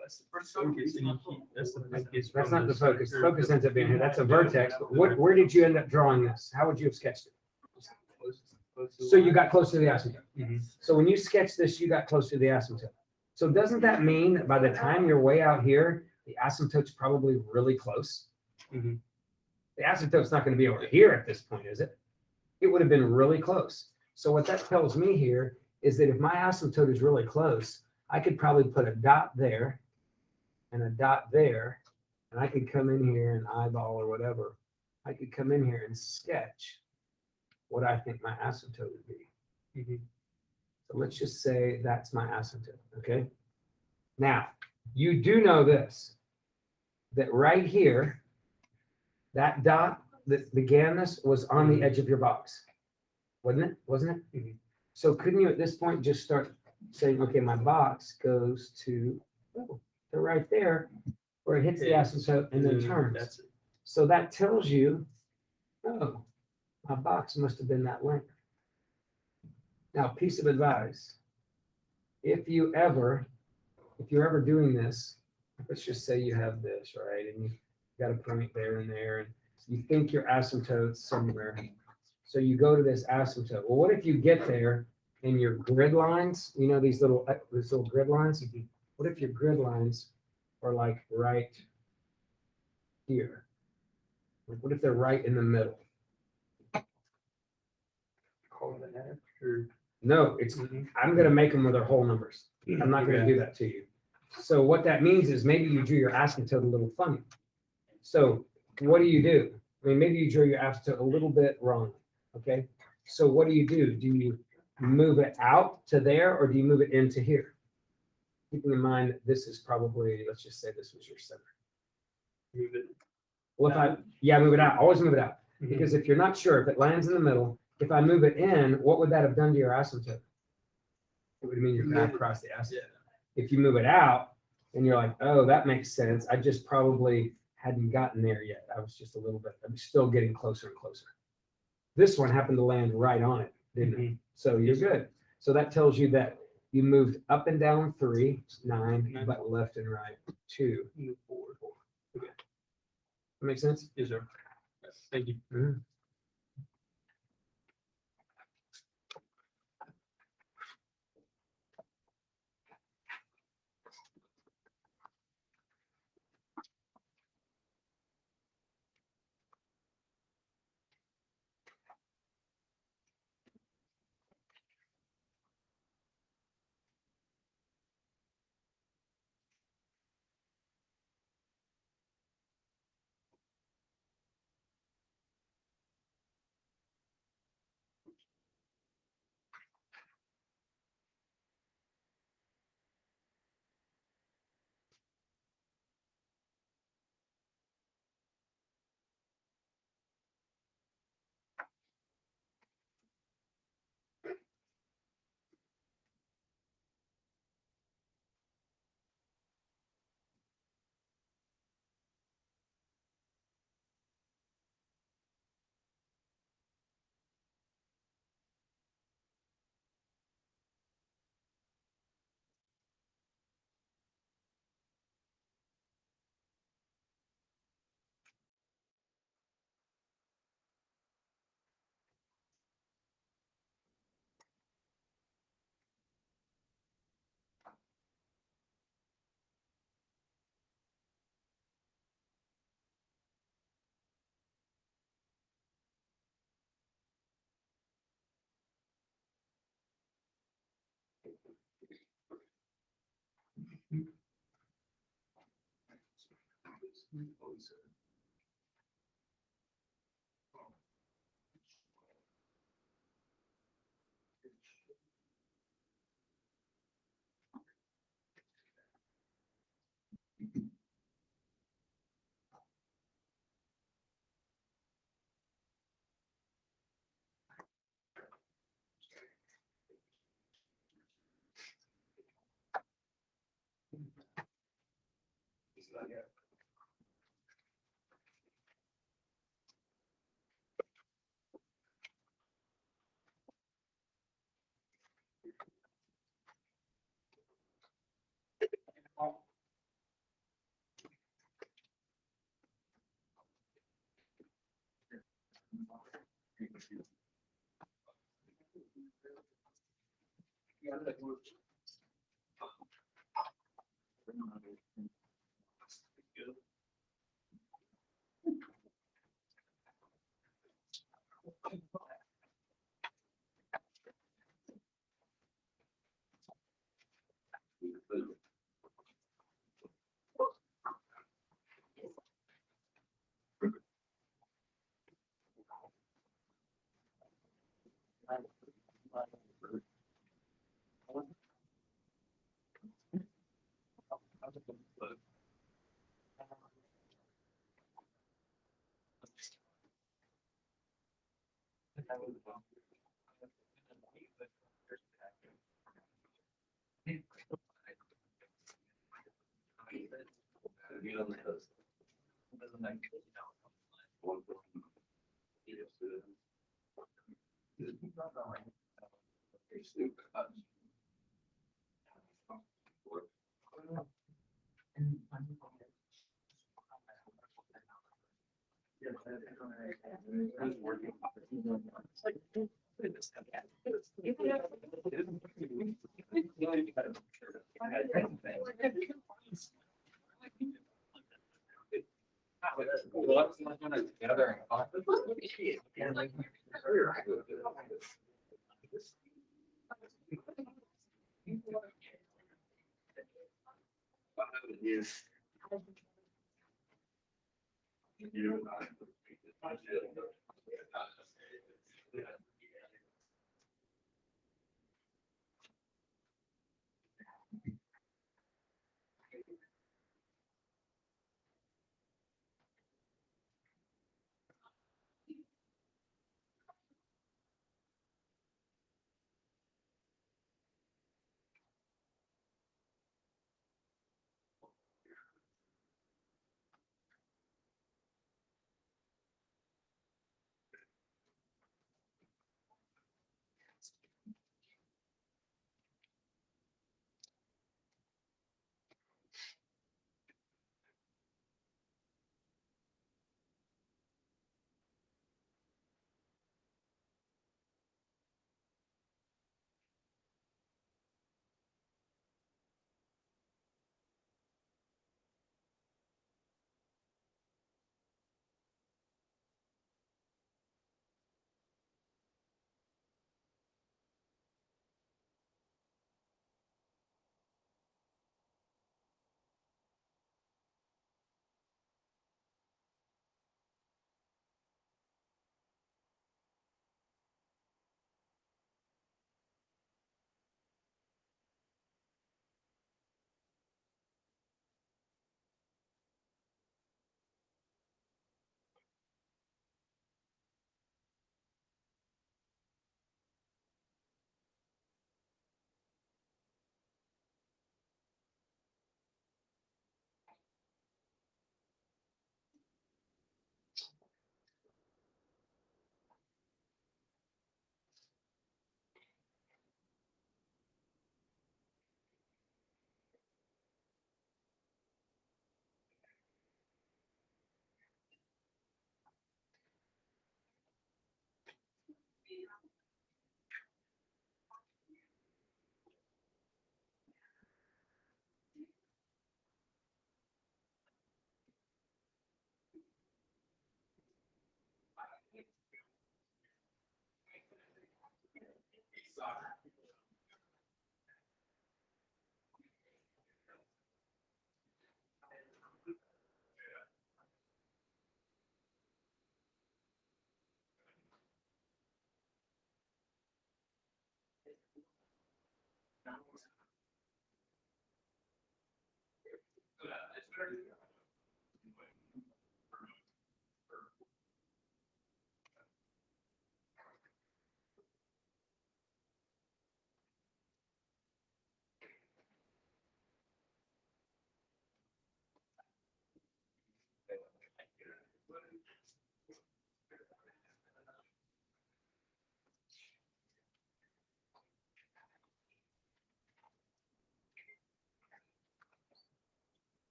[SPEAKER 3] That's the first focus, and you keep, that's the focus.
[SPEAKER 1] That's not the focus. The focus ends up being here. That's a vertex. But where did you end up drawing this? How would you have sketched it? So you got close to the asymptote. So when you sketch this, you got close to the asymptote. So doesn't that mean that by the time you're way out here, the asymptote's probably really close?
[SPEAKER 3] Mhm.
[SPEAKER 1] The asymptote's not going to be over here at this point, is it? It would have been really close. So what that tells me here is that if my asymptote is really close, I could probably put a dot there and a dot there, and I could come in here and eyeball or whatever. I could come in here and sketch what I think my asymptote would be. So let's just say that's my asymptote, okay? Now, you do know this, that right here, that dot that began this was on the edge of your box, wasn't it? So couldn't you at this point just start saying, okay, my box goes to right there, where it hits the asymptote and then turns.
[SPEAKER 3] That's it.
[SPEAKER 1] So that tells you, oh, my box must have been that length. Now, piece of advice, if you're ever doing this, let's just say you have this, right? And you got a point there and there, and you think your asymptote's somewhere. So you go to this asymptote. Well, what if you get there and your grid lines, you know, these little grid lines? What if your grid lines are like right here? Like, what if they're right in the middle?
[SPEAKER 3] Call it an F, or.
[SPEAKER 1] No, I'm going to make them with their whole numbers. I'm not going to do that to you. So what that means is maybe you drew your asymptote a little funny. So what do? I mean, maybe you drew your asymptote a little bit wrong. Okay. So what do? Do you move it out to there, or do you move it into here? Keeping in mind that this is probably, let's just say this was your center.
[SPEAKER 3] Move it.
[SPEAKER 1] Well, move it out. Always move it out. Because if you're not sure, if it lands in the middle, if I move it in, what would that have done to your asymptote? It would mean you're back across the asymptote. If you move it out, and you're like, oh, that makes sense. I just probably hadn't gotten there yet. I was just a little bit, I'm still getting closer and closer. This one happened to land right on it, didn't it? So you're good. So that tells you that you moved up and down 3, 9, but left and right 2, 4. Okay. That makes sense?
[SPEAKER 3] Yes, sir. Thank you.
[SPEAKER 1] Mhm.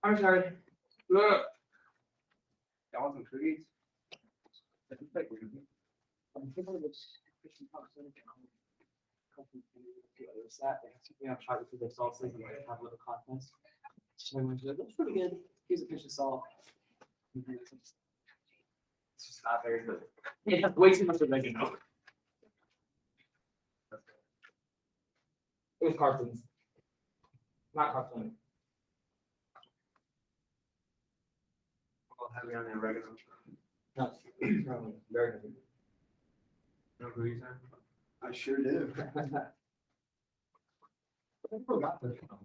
[SPEAKER 4] I'm sorry.
[SPEAKER 1] Look.
[SPEAKER 4] Dogs and trees. We have tried to do the salsa and like have a little contest. So everyone's like, that's pretty good. Here's a pinch of salt. It's just not very good. It has way too much oregano. It was cartoons. Not cartoon.
[SPEAKER 3] I'll have you on the oregano.
[SPEAKER 4] No, very good.
[SPEAKER 3] Know who he's on?
[SPEAKER 2] I sure do.
[SPEAKER 4] I forgot this one.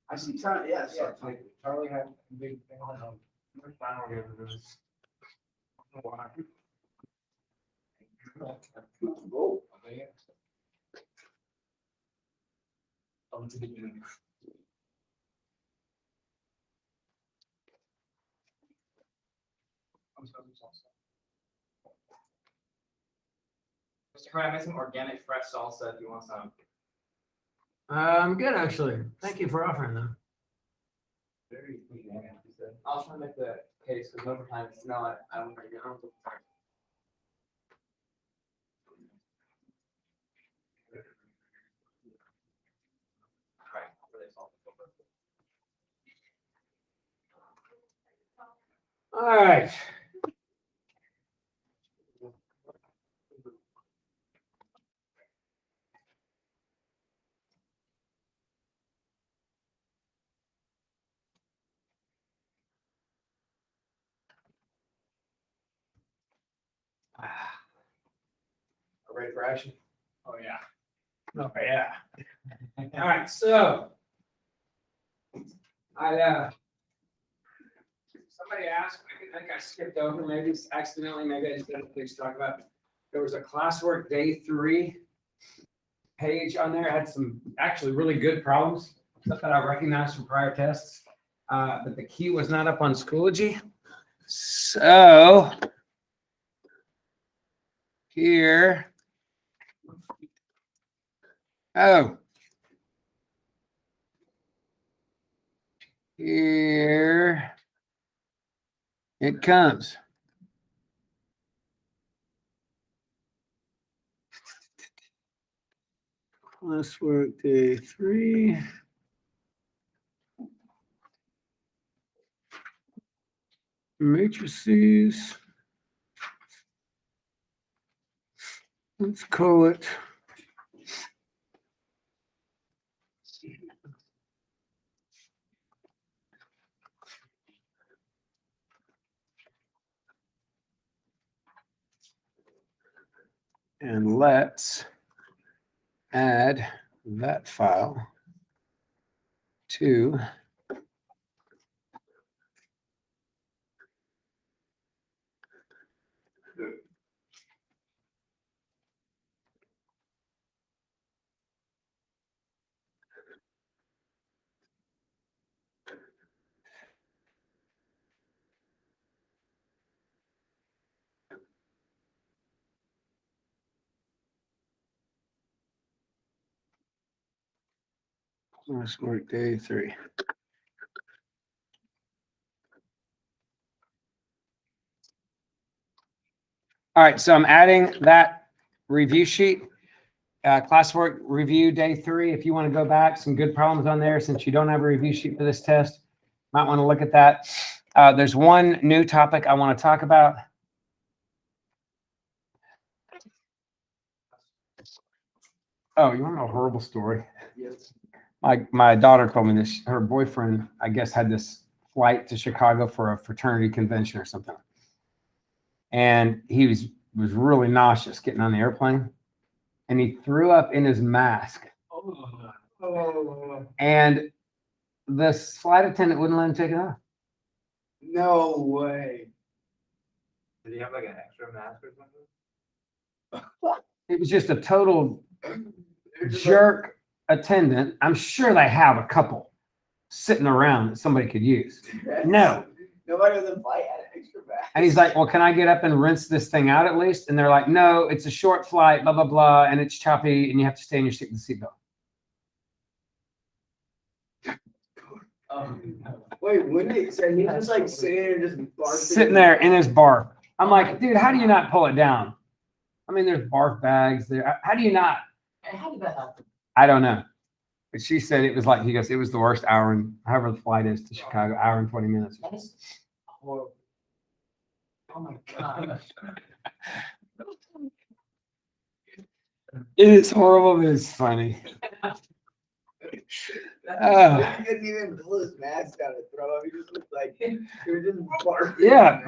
[SPEAKER 2] I see Charlie, yes.
[SPEAKER 4] Yeah, like Charlie had a big thing on him.
[SPEAKER 3] I don't remember this. Why?
[SPEAKER 4] Oh, okay. I'm to the beginning. Mr. Crown, I made some organic fresh salsa if you want some.
[SPEAKER 3] I'm good, actually. Thank you for offering them.
[SPEAKER 4] Very sweet, man. I was trying to make the case because over time it's not, I don't know. Right, for this all.
[SPEAKER 3] All right. Ready for action?
[SPEAKER 4] Oh, yeah.
[SPEAKER 3] Oh, yeah. All right, so somebody asked, I think I skipped over, maybe it's accidentally, maybe I just didn't please talk about. There was a classwork day 3 page on there, had some actually really good problems, stuff that I recognized from prior tests. But the key was not up on Schoology. So here. Oh. Here it comes. Classwork day 3. Matrices. Let's call it. And let's add that file to classwork day 3. All right, so I'm adding that review sheet, classwork review day 3. If you want to go back, some good problems on there since you don't have a review sheet for this test. Might want to look at that. There's one new topic I want to talk about. Oh, you want to know a horrible story?
[SPEAKER 4] Yes.
[SPEAKER 3] My daughter told me this. Her boyfriend, I guess, had this flight to Chicago for a fraternity convention or something. And he was really nauseous getting on the airplane.
[SPEAKER 1] and he threw up in his mask.
[SPEAKER 3] Oh.
[SPEAKER 1] And the flight attendant wouldn't let him take it off.
[SPEAKER 3] No way.
[SPEAKER 2] Did he have like an extra mask or something?
[SPEAKER 1] It was just a total jerk attendant. I'm sure they have a couple sitting around that somebody could use. No.
[SPEAKER 3] Nobody on the flight had an extra bag.
[SPEAKER 1] And he's like, well, can I get up and rinse this thing out at least? And they're like, no, it's a short flight, blah, blah, blah. And it's choppy and you have to stay in your seat with the seatbelt.
[SPEAKER 3] Wait, when did so he's just like sitting there just barfing?
[SPEAKER 1] Sitting there in his barf. I'm like, dude, how do you not pull it down? I mean, there's barf bags there. How do you not?
[SPEAKER 4] How did that happen?
[SPEAKER 1] I don't know. But she said it was like, he goes, it was the worst hour and however the flight is to Chicago, hour and 20 minutes.
[SPEAKER 4] That is horrible. Oh my god.
[SPEAKER 1] It is horrible, but it's funny.
[SPEAKER 3] He couldn't even pull his mask out and throw up. He just looked like he was just barfing.
[SPEAKER 1] Yeah.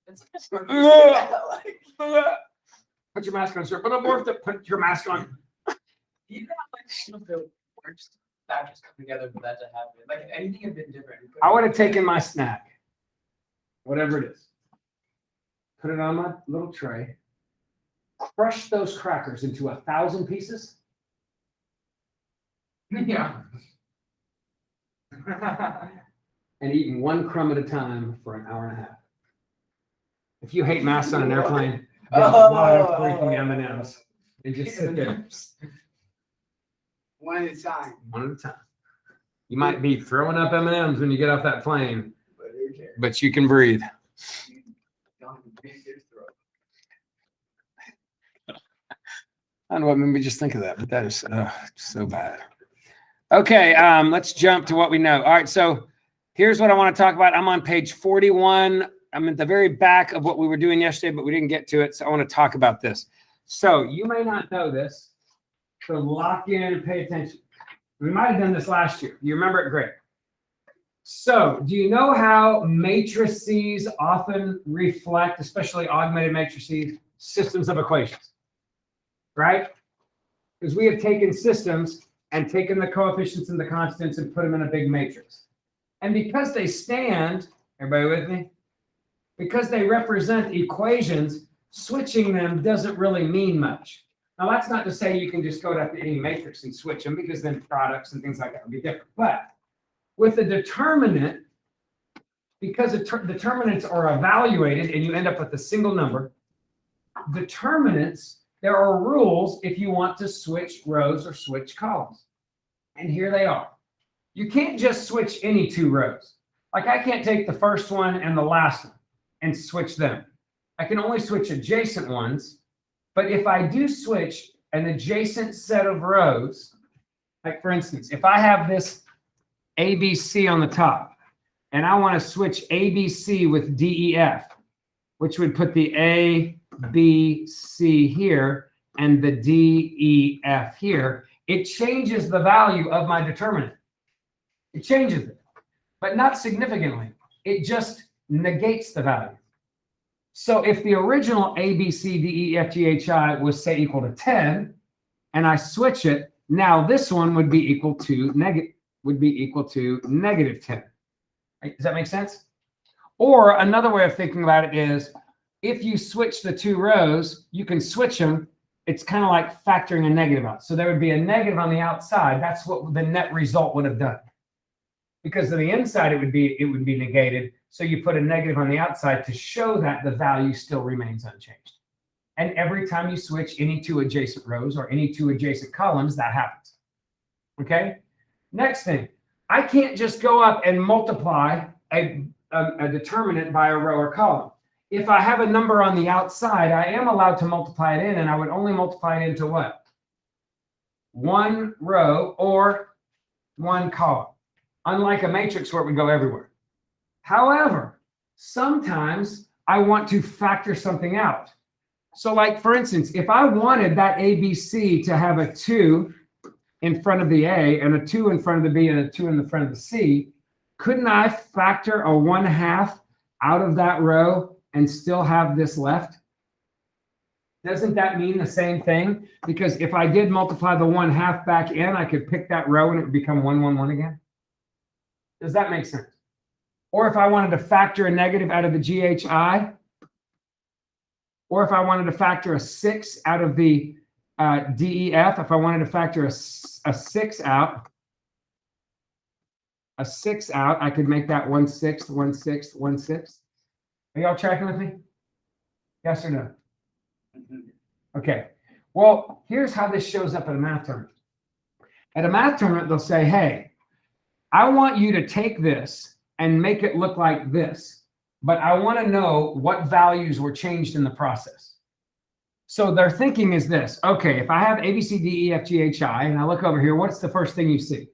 [SPEAKER 4] It's just
[SPEAKER 1] Put your mask on, sir. Put your mask on.
[SPEAKER 4] you know, like some of the worst factors come together for that to happen. Like if anything had been different.
[SPEAKER 1] I would have taken my snack, whatever it is, put it on my little tray, crushed those crackers into 1,000 pieces.
[SPEAKER 4] Yeah.
[SPEAKER 1] And eaten one crumb at a time for an hour and a half. If you hate masks on an airplane, get a lot of freaking M&Ms and just sit there.
[SPEAKER 3] One at a time.
[SPEAKER 1] One at a time. You might be throwing up M&Ms when you get off that plane,
[SPEAKER 3] But who cares?
[SPEAKER 1] but you can breathe.
[SPEAKER 3] Don't beat your throat.
[SPEAKER 1] I don't know what made me just think of that, but that is so bad. Okay, let's jump to what we know. All right, so here's what I want to talk about. I'm on page 41. I'm at the very back of what we were doing yesterday, but we didn't get to it, so I want to talk about this. So you may not know this, so lock in and pay attention. We might have done this last year. You remember it great. So do you know how matrices often reflect, especially augmented matrices, systems of equations? Right? Because we have taken systems and taken the coefficients and the constants and put them in a big matrix. And because they stand, everybody with me? Because they represent equations, switching them doesn't really mean much. Now, that's not to say you can just go to any matrix and switch them, because then products and things like that would be different. But with a determinant, because determinants are evaluated and you end up with a single number, determinants, there are rules if you want to switch rows or switch columns. And here they are. You can't just switch any two rows. Like I can't take the first one and the last one and switch them. I can only switch adjacent ones. But if I do switch an adjacent set of rows, like for instance, if I have this ABC on the top and I want to switch ABC with DEF, which would put the A, B, C here and the D, E, F here, it changes the value of my determinant. It changes it, but not significantly. It just negates the value. So if the original A, B, C, D, E, F, G, H, I was say equal to 10, and I switch it, now this one would be equal to negative 10. Right? Does that make sense? Or another way of thinking about it is, if you switch the two rows, you can switch them. It's kind of like factoring a negative out. So there would be a negative on the outside. That's what the net result would have done. Because on the inside, it would be negated. So you put a negative on the outside to show that the value still remains unchanged. And every time you switch any two adjacent rows or any two adjacent columns, that happens. Okay? Next thing, I can't just go up and multiply a determinant by a row or column. If I have a number on the outside, I am allowed to multiply it in, and I would only multiply it into what? One row or one column. Unlike a matrix where it would go everywhere. However, sometimes I want to factor something out. So like, for instance, if I wanted that ABC to have a 2 in front of the A and a 2 in front of the B and a 2 in the front of the C, couldn't I factor a 1/2 out of that row and still have this left? Doesn't that mean the same thing? Because if I did multiply the 1/2 back in, I could pick that row and it would become 1, 1, 1 again. Does that make sense? Or if I wanted to factor a negative out of the GHI, or if I wanted to factor a 6 out of the DEF, if I wanted to factor a 6 out, I could make that 1/6, 1/6, 1/6. Are y'all tracking with me? Yes or no? Okay. Well, here's how this shows up at a math tournament. At a math tournament, they'll say, hey, I want you to take this and make it look like this, but I want to know what values were changed in the process. So their thinking is this. Okay, if I have A, B, C, D, E, F, G, H, I, and I look over here, what's the first thing you see?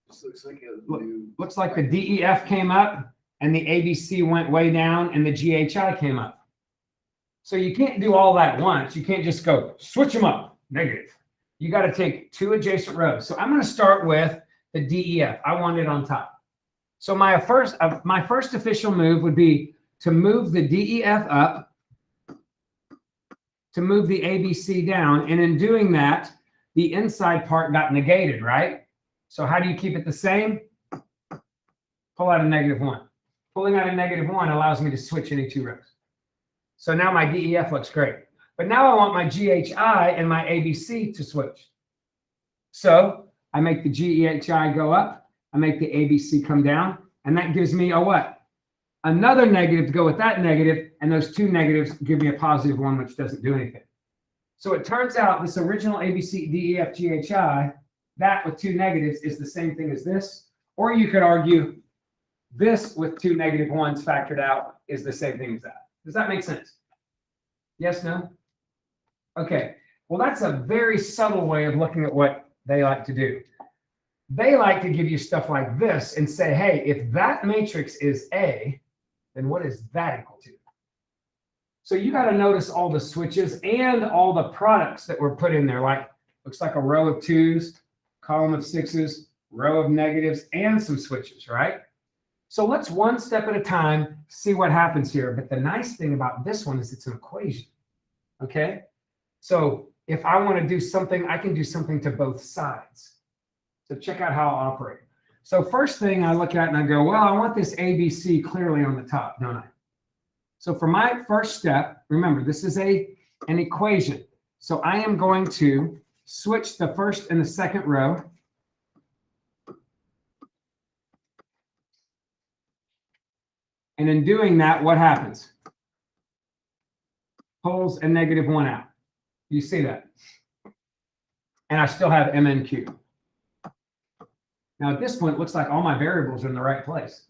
[SPEAKER 2] This looks like a new.
[SPEAKER 1] Looks like the DEF came up and the ABC went way down and the GHI came up. So you can't do all that at once. You can't just go switch them up, negative. You got to take 2 adjacent rows. So I'm going to start with the DEF. I want it on top. So my first official move would be to move the DEF up, to move the ABC down. And in doing that, the inside part got negated, right? So how do you keep it the same? Pull out a -1. Pulling out a -1 allows me to switch any 2 rows. So now my DEF looks great. But now I want my GHI and my ABC to switch. So I make the GHI go up, I make the ABC come down, and that gives me a what? Another negative to go with that negative, and those 2 negatives give me a +1, which doesn't do anything. So it turns out this original ABC, DEF, GHI, that with 2 negatives is the same thing as this. Or you could argue this with 2 -1s factored out is the same thing as that. Does that make sense? Yes, no? Okay. Well, that's a very subtle way of looking at what they like to do. They like to give you stuff like this and say, hey, if that matrix is A, then what is that equal to? So you got to notice all the switches and all the products that were put in there, like looks like a row of 2s, column of 6s, row of negatives, and some switches, right? So let's one step at a time see what happens here. But the nice thing about this one is it's an equation, okay? So if I want to do something, I can do something to both sides. So check out how I'll operate. So first thing I look at and I go, well, I want this ABC clearly on the top, don't I? So for my first step, remember, this is an equation. So I am going to switch the first and the second row. And in doing that, what happens? Pulls a -1 out. You see that? And I still have MNQ. Now at this point, it looks like all my variables are in the right place.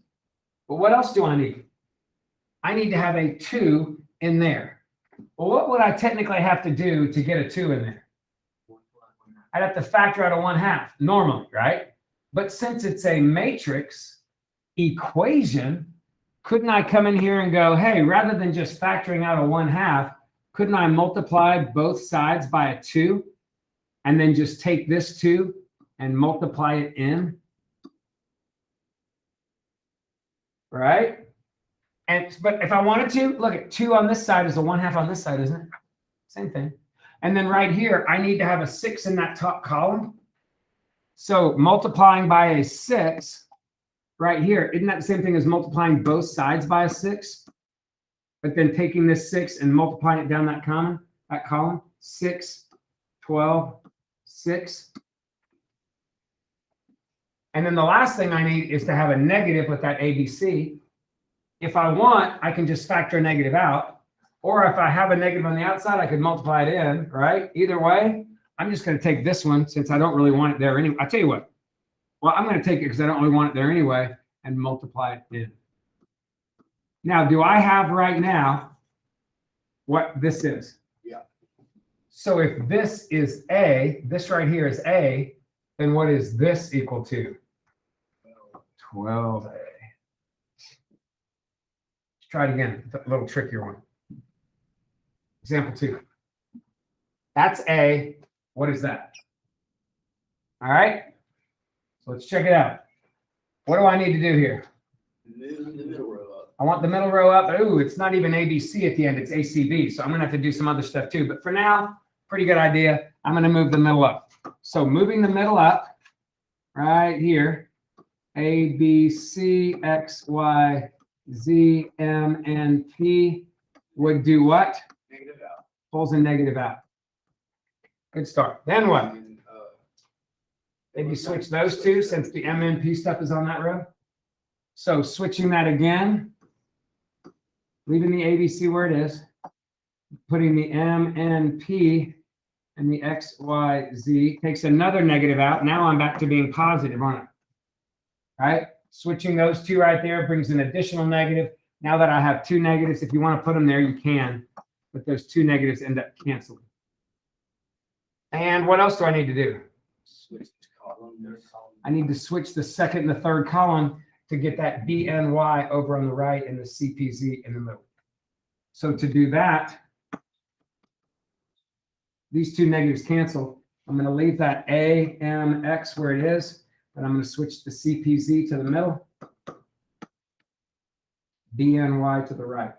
[SPEAKER 1] But what else do I need? I need to have a 2 in there. Well, what would I technically have to do to get a 2 in there? I'd have to factor out a 1/2 normally, right? But since it's a matrix equation, couldn't I come in here and go, hey, rather than just factoring out a 1/2, couldn't I multiply both sides by a 2 and then just take this 2 and multiply it in? Right? But if I wanted to, look at 2 on this side is a 1/2 on this side, isn't it? Same thing. And then right here, I need to have a 6 in that top column. So multiplying by a 6 right here, isn't that the same thing as multiplying both sides by a 6? But then taking this 6 and multiplying it down that column, 6, 12, 6. And then the last thing I need is to have a negative with that ABC. If I want, I can just factor a negative out. Or if I have a negative on the outside, I could multiply it in, right? Either way, I'm just going to take this one since I don't really want it there anyway. I'll tell you what. Well, I'm going to take it because I don't really want it there anyway and multiply it in. Now, do I have right now what this is?
[SPEAKER 2] Yeah.
[SPEAKER 1] So if this is A, this right here is A, then what is this equal to? 12A. Let's try it again. It's a little trickier one. Example 2. That's A. What is that? All right. So let's check it out. What do I need to do here?
[SPEAKER 2] Move the middle row up.
[SPEAKER 1] I want the middle row up. Ooh, it's not even ABC at the end. It's ACB. So I'm going to have to do some other stuff too. But for now, pretty good idea. I'm going to move the middle up. So moving the middle up right here, A, B, C, X, Y, Z, M, and P would do what?
[SPEAKER 2] Negative out.
[SPEAKER 1] Pulls in negative out. Good start. Then what?
[SPEAKER 2] And,
[SPEAKER 1] Maybe switch those two since the M and P stuff is on that row. So switching that again, leaving the ABC where it is, putting the M and P and the X, Y, Z, takes another negative out. Now I'm back to being positive, aren't I? Right? Switching those two right there brings an additional negative. Now that I have two negatives, if you want to put them there, you can, but those two negatives end up canceling. And what else do I need to do?
[SPEAKER 2] switch column, there's column.
[SPEAKER 1] I need to switch the second and the third column to get that BNY over on the right and the CPZ in the middle. So to do that, these two negatives cancel. I'm going to leave that AMX where it is, and I'm going to switch the CPZ to the middle, BNY to the right.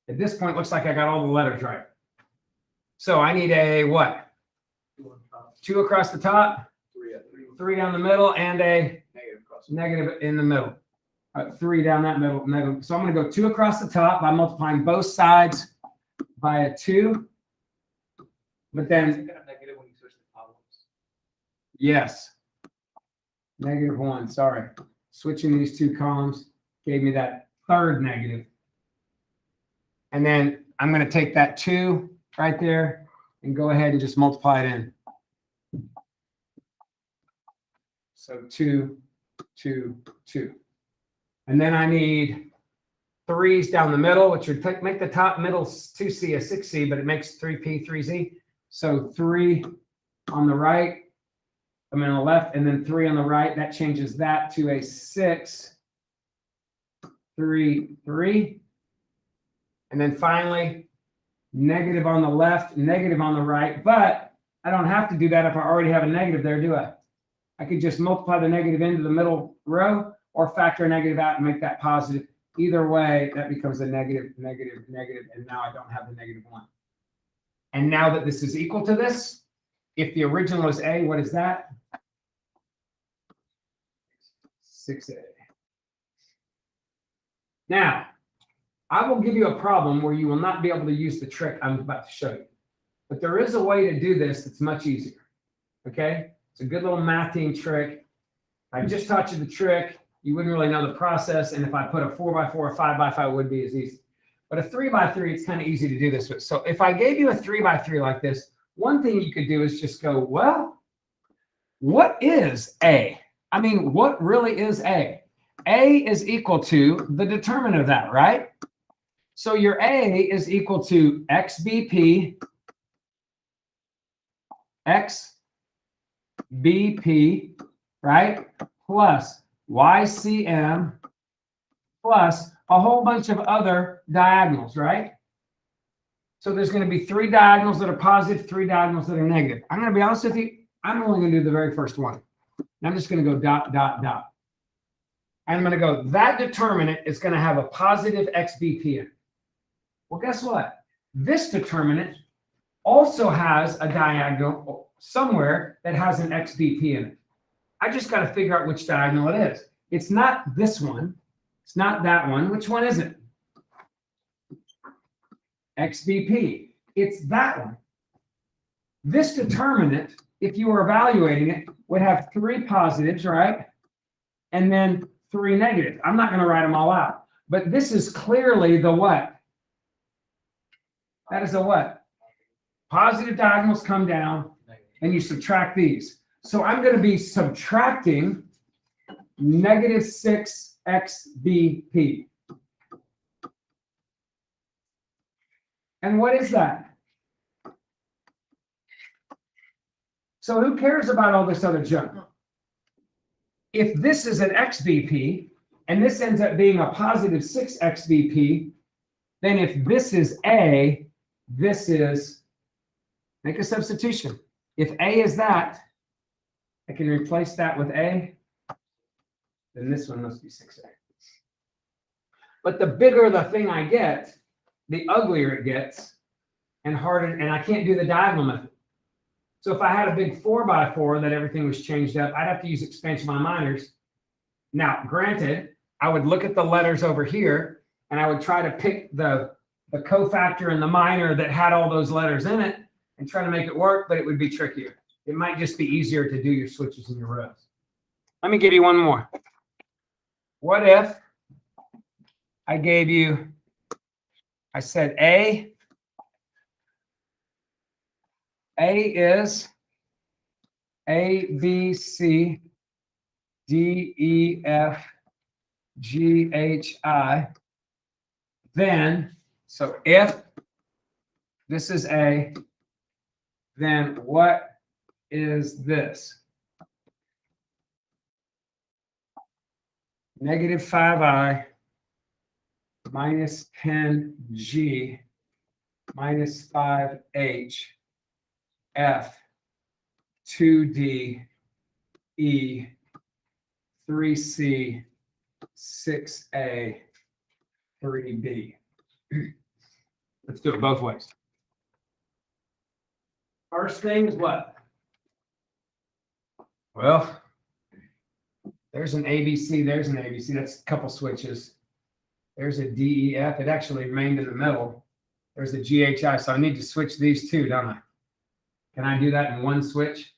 [SPEAKER 1] At this point, it looks like I got all the letters right. So I need a what? 2 across the top, 3 down the middle, and a negative in the middle. 3 down that middle. So I'm going to go 2 across the top by multiplying both sides by a 2. But then,
[SPEAKER 4] negative when you switch the columns.
[SPEAKER 1] yes, -1. Sorry. Switching these two columns gave me that third negative. And then I'm going to take that 2 right there and go ahead and just multiply it in. So 2, 2, 2. And then I need 3s down the middle, which would make the top middle 2C a 6C, but it makes 3P, 3Z. So 3 on the right, I mean on the left, and then 3 on the right. That changes that to a 6, 3, 3. And then finally, negative on the left, negative on the right. But I don't have to do that if I already have a negative there, do I? I could just multiply the negative into the middle row or factor a negative out and make that positive. Either way, that becomes a negative, negative, negative, and now I don't have the -1. And now that this is equal to this, if the original is A, what is that? 6A. Now, I will give you a problem where you will not be able to use the trick I'm about to show you. But there is a way to do this that's much easier. Okay? It's a good little mathing trick. If I just taught you the trick, you wouldn't really know the process. And if I put a 4x4 or 5x5, it would be as easy. But a 3x3, it's kind of easy to do this with. So if I gave you a 3x3 like this, one thing you could do is just go, well, what is A? I mean, what really is A? A is equal to the determinant of that, right? So your A is equal to XBP, XBP, right? Plus YCM, plus a whole bunch of other diagonals, right? So there's going to be 3 diagonals that are positive, 3 diagonals that are negative. I'm going to be honest with you, I'm only going to do the very first one. And I'm just going to go dot, dot, dot. And I'm going to go, that determinant is going to have a positive XBP in it. Well, guess what? This determinant also has a diagonal somewhere that has an XBP in it. I just got to figure out which diagonal it is. It's not this one. It's not that one. Which one is it? XBP. It's that one. This determinant, if you were evaluating it, would have 3 positives, right? And then 3 negatives. I'm not going to write them all out. But this is clearly the what? That is a what? Positive diagonals come down, and you subtract these. So I'm going to be subtracting -6 XBP. And what is that? So who cares about all this other junk? If this is an XBP, and this ends up being a +6 XBP, then if this is A, this is, make a substitution. If A is that, I can replace that with A. then this one must be 6A. But the bigger the thing I get, the uglier it gets and harder, and I can't do the diagonal method. So if I had a big 4x4 that everything was changed up, I'd have to use expansion by minors. Now, granted, I would look at the letters over here and I would try to pick the cofactor and the minor that had all those letters in it and try to make it work, but it would be trickier. It might just be easier to do your switches and your rows. Let me give you one more. What if I gave you, I said A is A, B, C, D, E, F, G, H, I. Then, so if this is A, then what is this? Negative 5I minus 10G minus 5H F 2D E 3C 6A 3B. Let's do it both ways. First thing is what? Well, there's an ABC, there's an ABC. That's a couple switches. There's a DEF. It actually remained in the middle. There's a GHI. So I need to switch these two, don't I? Can I do that in one switch?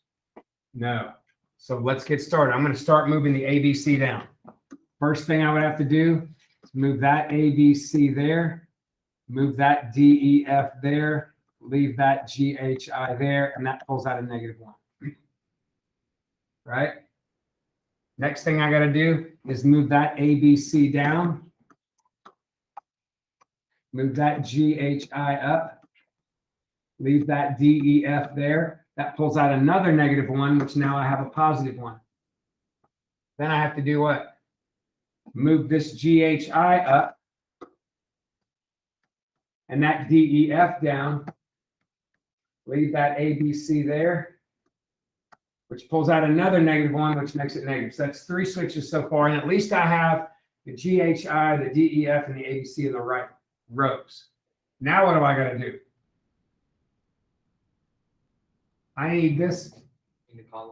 [SPEAKER 1] No. So let's get started. I'm going to start moving the ABC down. First thing I would have to do is move that ABC there, move that DEF there, leave that GHI there, and that pulls out a -1. Right? Next thing I got to do is move that ABC down, move that GHI up, leave that DEF there. That pulls out another -1, which now I have a +1. Then I have to do what? Move this GHI up and that DEF down. Leave that ABC there, which pulls out another -1, which makes it negative. So that's 3 switches so far. And at least I have the GHI, the DEF, and the ABC in the right rows. Now what do I got to do? I need this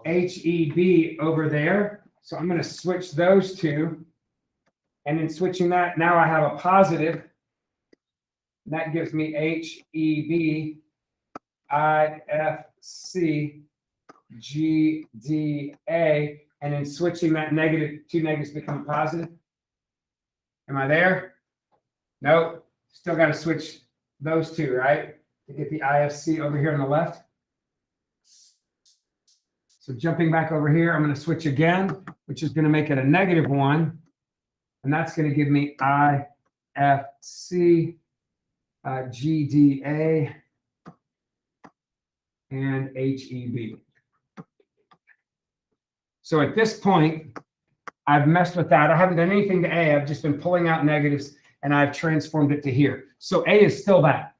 [SPEAKER 1] HEB over there. So I'm going to switch those two. And in switching that, now I have a positive. That gives me HEB, IFC, GDA. And in switching that negative, 2 negatives become positive. Am I there? Nope. Still got to switch those two, right? To get the IFC over here on the left. So jumping back over here, I'm going to switch again, which is going to make it a -1. And that's going to give me IFC, GDA, and HEB. So at this point, I've messed with that. I haven't done anything to A. I've just been pulling out negatives, and I've transformed it to here. So A is still that.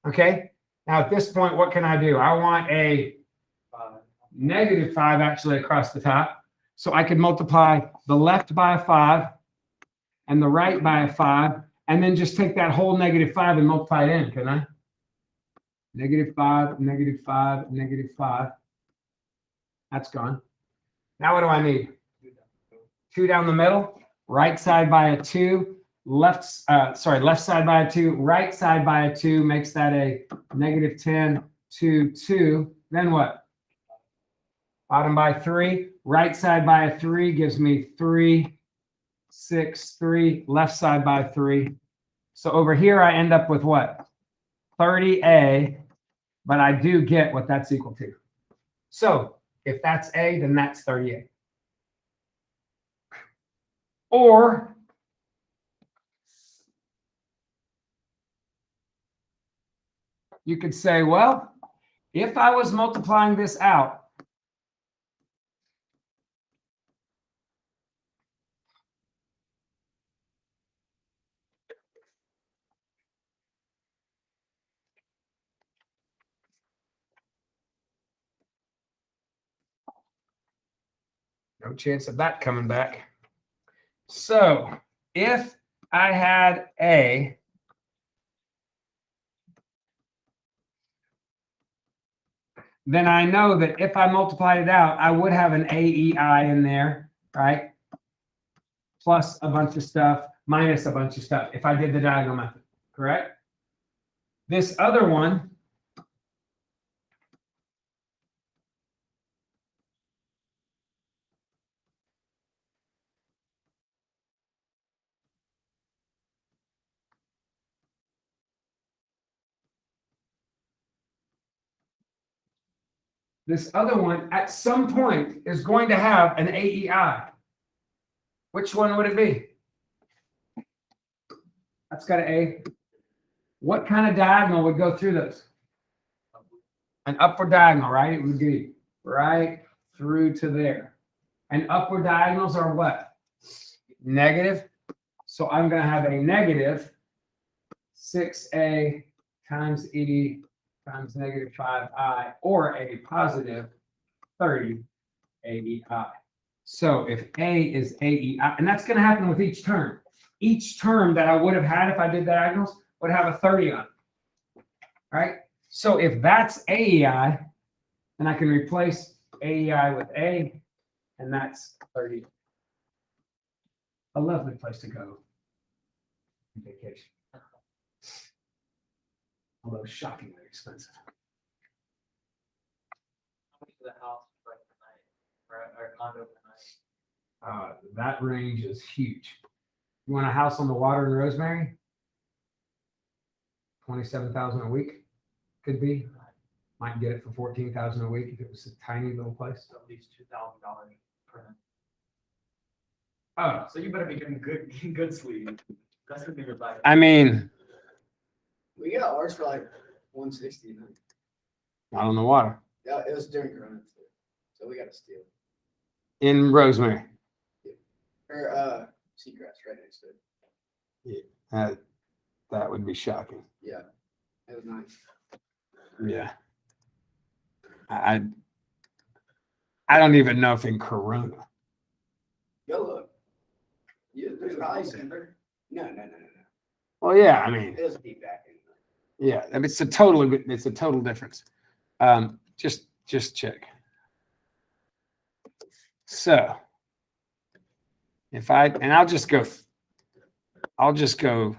[SPEAKER 1] Okay? Now at this point, what can I do? I want a -5 actually across the top. So I could multiply the left by a 5 and the right by a 5, and then just take that whole -5 and multiply it in, can I? -5, -5, -5. That's gone. Now what do I need? 2 down the middle, right side by a 2, left side by a 2, right side by a 2 makes that a -10, 2, 2. Then what? Bottom by 3, right side by a 3 gives me 3, 6, 3, left side by 3. So over here, I end up with what? 30A, but I do get what that's equal to. So if that's A, then that's 30A. Or you could say, well, if I was multiplying this out, no chance of that coming back. So if I had A, then I know that if I multiplied it out, I would have an AEI in there, right? Plus a bunch of stuff, minus a bunch of stuff, if I did the diagonal method, correct? This other one, at some point is going to have an AEI. Which one would it be? That's got an A. What kind of diagonal would go through those? An upward diagonal, right? It would be right through to there. And upward diagonals are what? Negative. So I'm going to have a negative 6A times E times negative 5I, or a positive 30 AEI. So if A is AEI, and that's going to happen with each term. Each term that I would have had if I did diagonals would have a 30 on it, right? So if that's AEI, then I can replace AEI with A, and that's 30. A lovely place to go on vacation. Although shockingly expensive.
[SPEAKER 4] How much for the house for the night, or condo for the night?
[SPEAKER 1] That range is huge. You want a house on the water in Rosemary? 27,000 a week, could be. Might get it for 14,000 a week if it was a tiny little place.
[SPEAKER 4] At least $2,000 per night.
[SPEAKER 1] Oh,
[SPEAKER 4] So you better be getting good sleep. That's gonna be your budget.
[SPEAKER 1] I mean,
[SPEAKER 2] We got ours for like 160 a night.
[SPEAKER 1] not on the water.
[SPEAKER 2] Yeah, it was during Corona too. So we got to steal.
[SPEAKER 1] In Rosemary.
[SPEAKER 2] Or Seagrass right next to it.
[SPEAKER 1] That would be shocking.
[SPEAKER 2] Yeah. It was nice.
[SPEAKER 1] Yeah. I don't even know if in Corona.
[SPEAKER 2] Go look. Yeah, there's probably some. No.
[SPEAKER 1] Well, yeah, I mean,
[SPEAKER 2] It was deep back in.
[SPEAKER 1] yeah, I mean, it's a total difference. Just check. So I'll just go.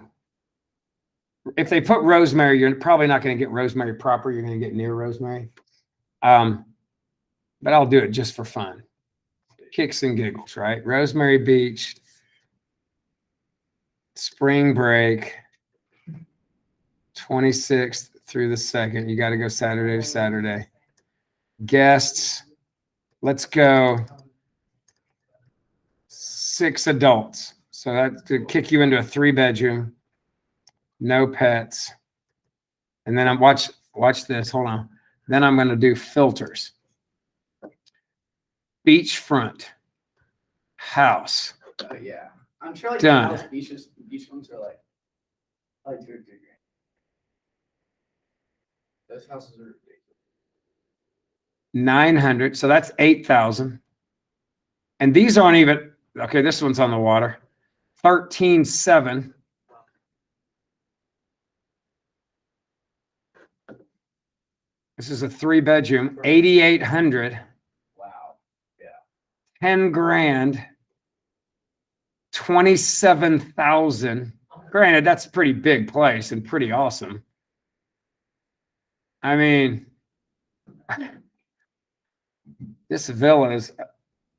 [SPEAKER 1] If they put Rosemary, you're probably not going to get Rosemary proper. You're going to get near Rosemary. But I'll do it just for fun. Kicks and giggles, right? Rosemary Beach, spring break, 26th through the 2nd. You got to go Saturday to Saturday. Guests, let's go 6 adults. So that could kick you into a 3-bedroom, no pets. And then watch this. Hold on. Then I'm going to do filters. Beachfront house.
[SPEAKER 2] Yeah. I'm sure like
[SPEAKER 1] Done.
[SPEAKER 2] the house beach ones are like 2 or 3 grand. Those houses are ridiculous.
[SPEAKER 1] 900. So that's 8,000. And these aren't even, okay, this one's on the water. 13,700. This is a 3-bedroom, 8,800.
[SPEAKER 2] Wow. Yeah.
[SPEAKER 1] 10 grand, 27,000. Granted, that's a pretty big place and pretty awesome. I mean, this villa is,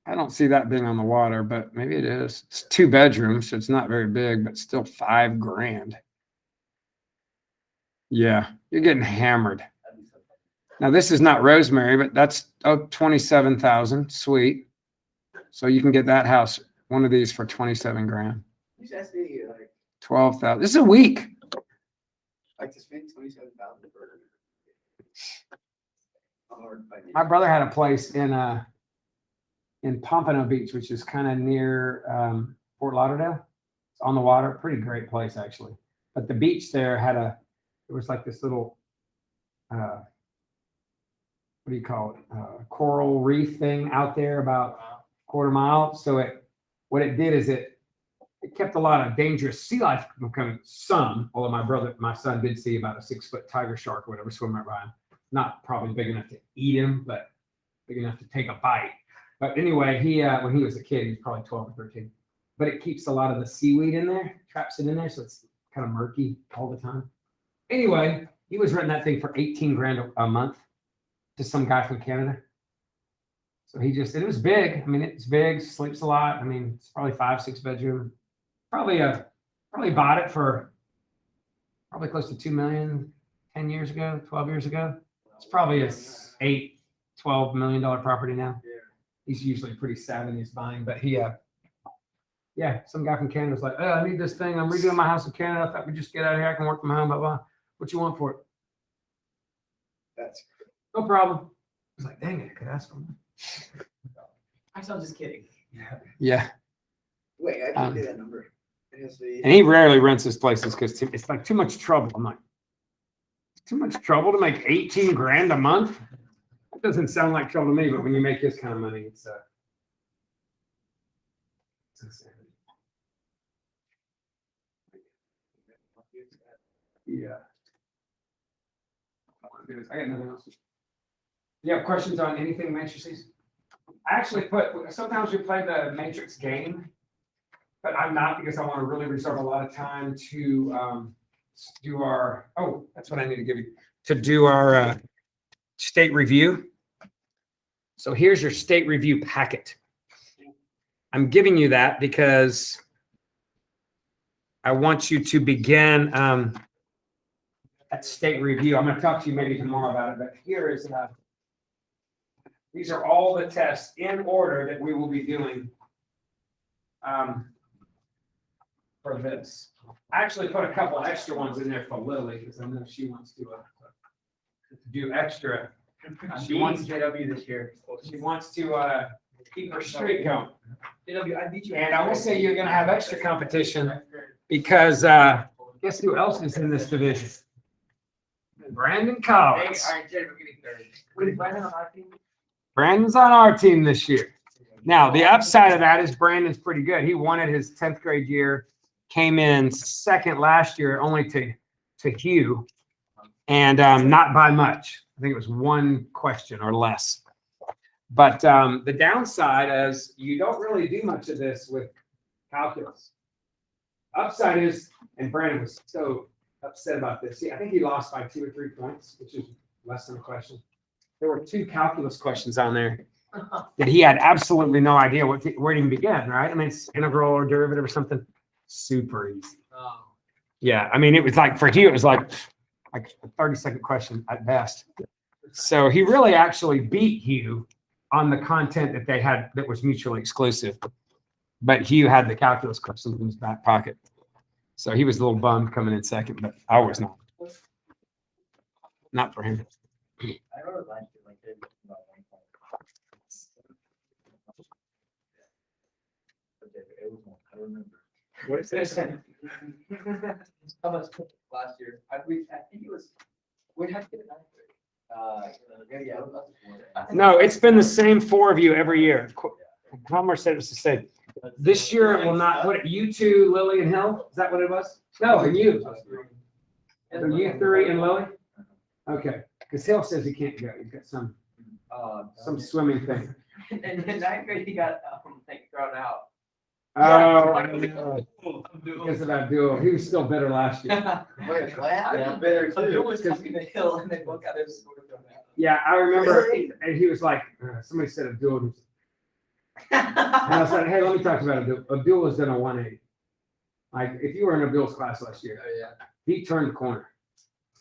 [SPEAKER 1] I don't see that being on the water, but maybe it is. It's 2 bedrooms, so it's not very big, but still 5 grand. Yeah, you're getting hammered. Now, this is not Rosemary, but that's 27,000. Sweet. So you can get that house, one of these for 27 grand.
[SPEAKER 2] You just asked me like
[SPEAKER 1] 12,000. This is a week.
[SPEAKER 2] to spend 27,000 for.
[SPEAKER 1] My brother had a place in Pompano Beach, which is kind of near Fort Lauderdale. It's on the water. Pretty great place, actually. But the beach there it was like this little, what do you call it? Coral reef thing out there about a quarter mile. So what it did is it it kept a lot of dangerous sea life from coming. Some, although my son did see about a 6-foot tiger shark or whatever swim right by him. Not probably big enough to eat him, but big enough to take a bite. But anyway, he when he was a kid, he was probably 12 or 13. But it keeps a lot of the seaweed in there, traps it in there, so it's kind of murky all the time. Anyway, he was renting that thing for 18 grand a month to some guy from Canada. So it was big. I mean, it's big, sleeps a lot. I mean, it's probably 5-6 bedroom. Probably bought it for probably close to $2 million 10 years ago, 12 years ago. It's probably a $8-12 million property now. He's usually pretty savvy in his buying, but some guy from Canada was like, "Oh, I need this thing. I'm redoing my house in Canada. I thought we'd just get out of here. I can work from home, blah, blah. What you want for it?"
[SPEAKER 3] That's
[SPEAKER 1] No problem. I was like, dang it, I could ask him.
[SPEAKER 4] Actually, I'm just kidding.
[SPEAKER 1] Yeah.
[SPEAKER 2] Wait, I can do that number.
[SPEAKER 1] And he rarely rents his places because it's like too much trouble. I'm like, it's too much trouble to make 18 grand a month? That doesn't sound like trouble to me, but when you make this kind of money, it's insanity. Yeah. I got nothing else. You have questions on anything matrices? I actually sometimes we play the matrix game, but I'm not because I want to really reserve a lot of time to do our, that's what I need to give you, to do our state review. So here's your state review packet. I'm giving you that because I want you to begin that state review. I'm going to talk to you maybe tomorrow about it, but here is, these are all the tests in order that we will be doing for this. I actually put a couple extra ones in there for Lily because I know she wants to do extra. She wants
[SPEAKER 4] JW this year.
[SPEAKER 1] She wants to keep her streak going.
[SPEAKER 4] JW, I beat you.
[SPEAKER 1] And I will say you're going to have extra competition because guess who else is in this division? Brandon Collins.
[SPEAKER 4] Brandon on our team?
[SPEAKER 1] Brandon's on our team this year. Now, the upside of that is Brandon's pretty good. He won it his 10th grade year, came in second last year, only to Hugh, and not by much. I think it was one question or less. But the downside is you don't really do much of this with calculus. Upside is, and Brandon was so upset about this. I think he lost by 2 or 3 points, which is less than a question. There were 2 calculus questions on there that he had absolutely no idea where to even begin, right? I mean, it's integral or derivative or something super easy.
[SPEAKER 4] Oh.
[SPEAKER 1] Yeah, I mean, it was like, for Hugh, it was like a 30-second question at best. So he really actually beat Hugh on the content that they had that was mutually exclusive. But Hugh had the calculus questions in his back pocket. So he was a little bummed coming in second, but I was not. Not for him.
[SPEAKER 2] I remember last year, like, they were about 1 point. It was one, I remember.
[SPEAKER 1] What is this?
[SPEAKER 2] How much last year? I think it was, we had to get it 9th grade. Yeah,
[SPEAKER 1] No, it's been the same 4 of you every year. Palmer said it was the same. This year it will not, what, you 2, Lily and Hill? Is that what it was? No, and you. So you 3 and Lily? Okay, because Hill says he can't go. He's got some swimming thing.
[SPEAKER 4] And in 9th grade, he got thrown out.
[SPEAKER 1] Oh, I know. Because of Abdul. He was still better last year.
[SPEAKER 2] Wait, what happened? I'm better
[SPEAKER 4] Abdul was talking to Hill, and they both got their score thrown out.
[SPEAKER 1] Yeah, I remember, and he was like, somebody said Abdul. And I was like, hey, let me talk about Abdul. Abdul was in a 180. Like, if you were in Abdul's class last year, he turned the corner.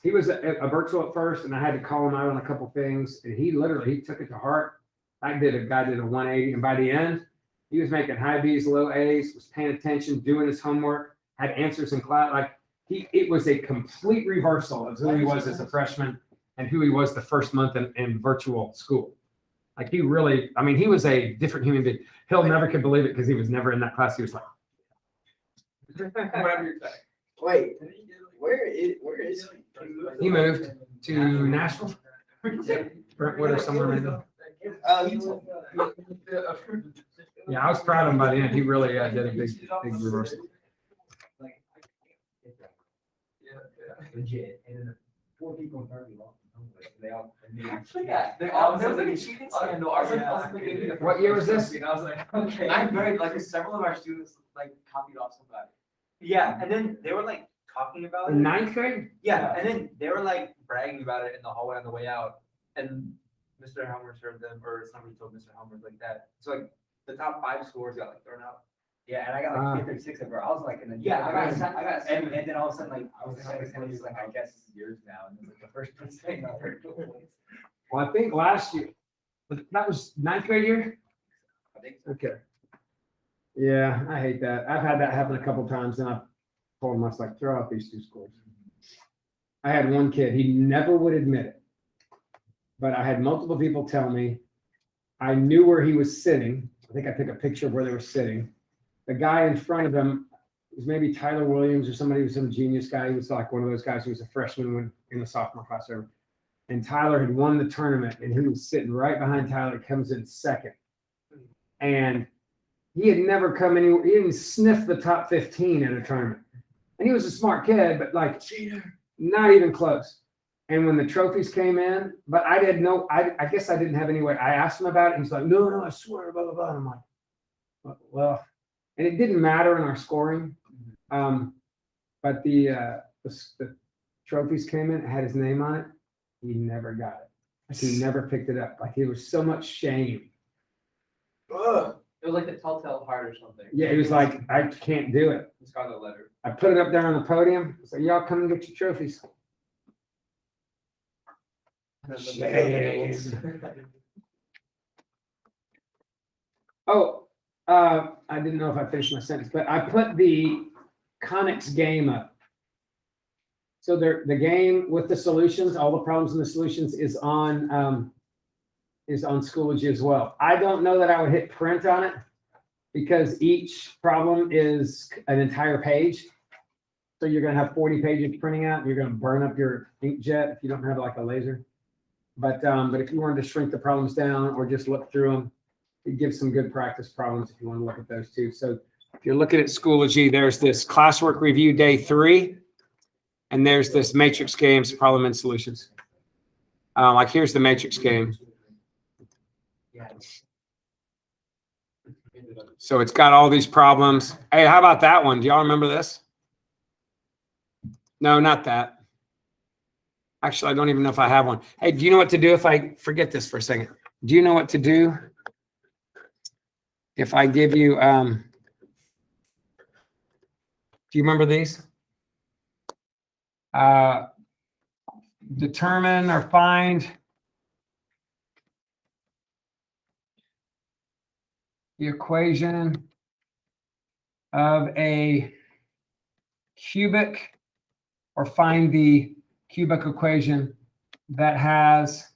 [SPEAKER 1] He was a virtual at first, and I had to call him out on a couple things, and he took it to heart. Guy did a 180, and by the end, he was making high B's, low A's, was paying attention, doing his homework, had answers in class. Like, it was a complete reversal of who he was as a freshman and who he was the first month in virtual school. Like, he really, I mean, he was a different human being. Hill never could believe it because he was never in that class. He was like,
[SPEAKER 4] Whatever you're saying.
[SPEAKER 2] Wait, where is he?
[SPEAKER 1] he moved to Nashville, Brentwood or somewhere in there.
[SPEAKER 2] Oh, you told me.
[SPEAKER 1] Yeah, I was proud of him by the end. He really did a big reversal.
[SPEAKER 2] Legit. And then 4 people in front of me lost. They all.
[SPEAKER 4] Actually, yeah,
[SPEAKER 2] They
[SPEAKER 4] all-
[SPEAKER 2] all.
[SPEAKER 4] there was like a cheating scandal. I was like, thinking,
[SPEAKER 1] What year was this?
[SPEAKER 2] And I was like, okay.
[SPEAKER 4] I heard like several of our students like copied off somebody. Yeah, and then they were like talking about it.
[SPEAKER 1] In ninth grade?
[SPEAKER 4] Yeah, and then they were like bragging about it in the hallway on the way out, and Mr. Helmer heard them, or somebody told Mr. Helmer like that. So like the top 5 scores got like thrown out.
[SPEAKER 2] Yeah, and I got like 36 over. I was like, in the
[SPEAKER 4] I got
[SPEAKER 2] and then all of a sudden, like, I was like, I guess this is yours now. And it was like the first place thing I heard.
[SPEAKER 1] Well, I think last year, that was ninth grade year?
[SPEAKER 2] I think so.
[SPEAKER 1] Okay. Yeah, I hate that. I've had that happen a couple times and I told him, I was like, throw out these 2 scores. I had one kid, he never would admit it. But I had multiple people tell me, I knew where he was sitting. I think I took a picture of where they were sitting. The guy in front of him was maybe Tyler Williams or somebody, was some genius guy. He was like one of those guys who was a freshman when in the sophomore class ever. And Tyler had won the tournament and he was sitting right behind Tyler, comes in second. And he had never come anywhere, he didn't sniff the top 15 at a tournament. And he was a smart kid, but like not even close. And when the trophies came in, but I didn't know, I guess I didn't have any way. I asked him about it. And he's like, no, I swear, blah, blah, blah. And I'm like, well, and it didn't matter in our scoring. But the trophies came in, it had his name on it. He never got it. He never picked it up. Like, it was so much shame.
[SPEAKER 4] Ugh. It was like the telltale heart or something.
[SPEAKER 1] Yeah, he was like, I can't do it.
[SPEAKER 4] It's got a letter.
[SPEAKER 1] I put it up there on the podium. So y'all come and get your trophies. Shame. Oh, I didn't know if I finished my sentence, but I put the Conics game up. So the game with the solutions, all the problems and the solutions is on Schoology as well. I don't know that I would hit print on it because each problem is an entire page. So you're gonna have 40 pages printing out, and you're gonna burn up your inkjet if you don't have like a laser. But if you wanted to shrink the problems down or just look through them, it gives some good practice problems if you want to look at those too. So if you're looking at Schoology, there's this classwork review day 3, and there's this matrix games problem and solutions. Like here's the matrix game. So it's got all these problems. Hey, how about that one? Do y'all remember this? No, not that. Actually, I don't even know if I have one. Hey, do you know what to do if I forget this for a second? Do you know what to do if I give you, do you remember these? Determine or find the equation of a cubic, or find the cubic equation that has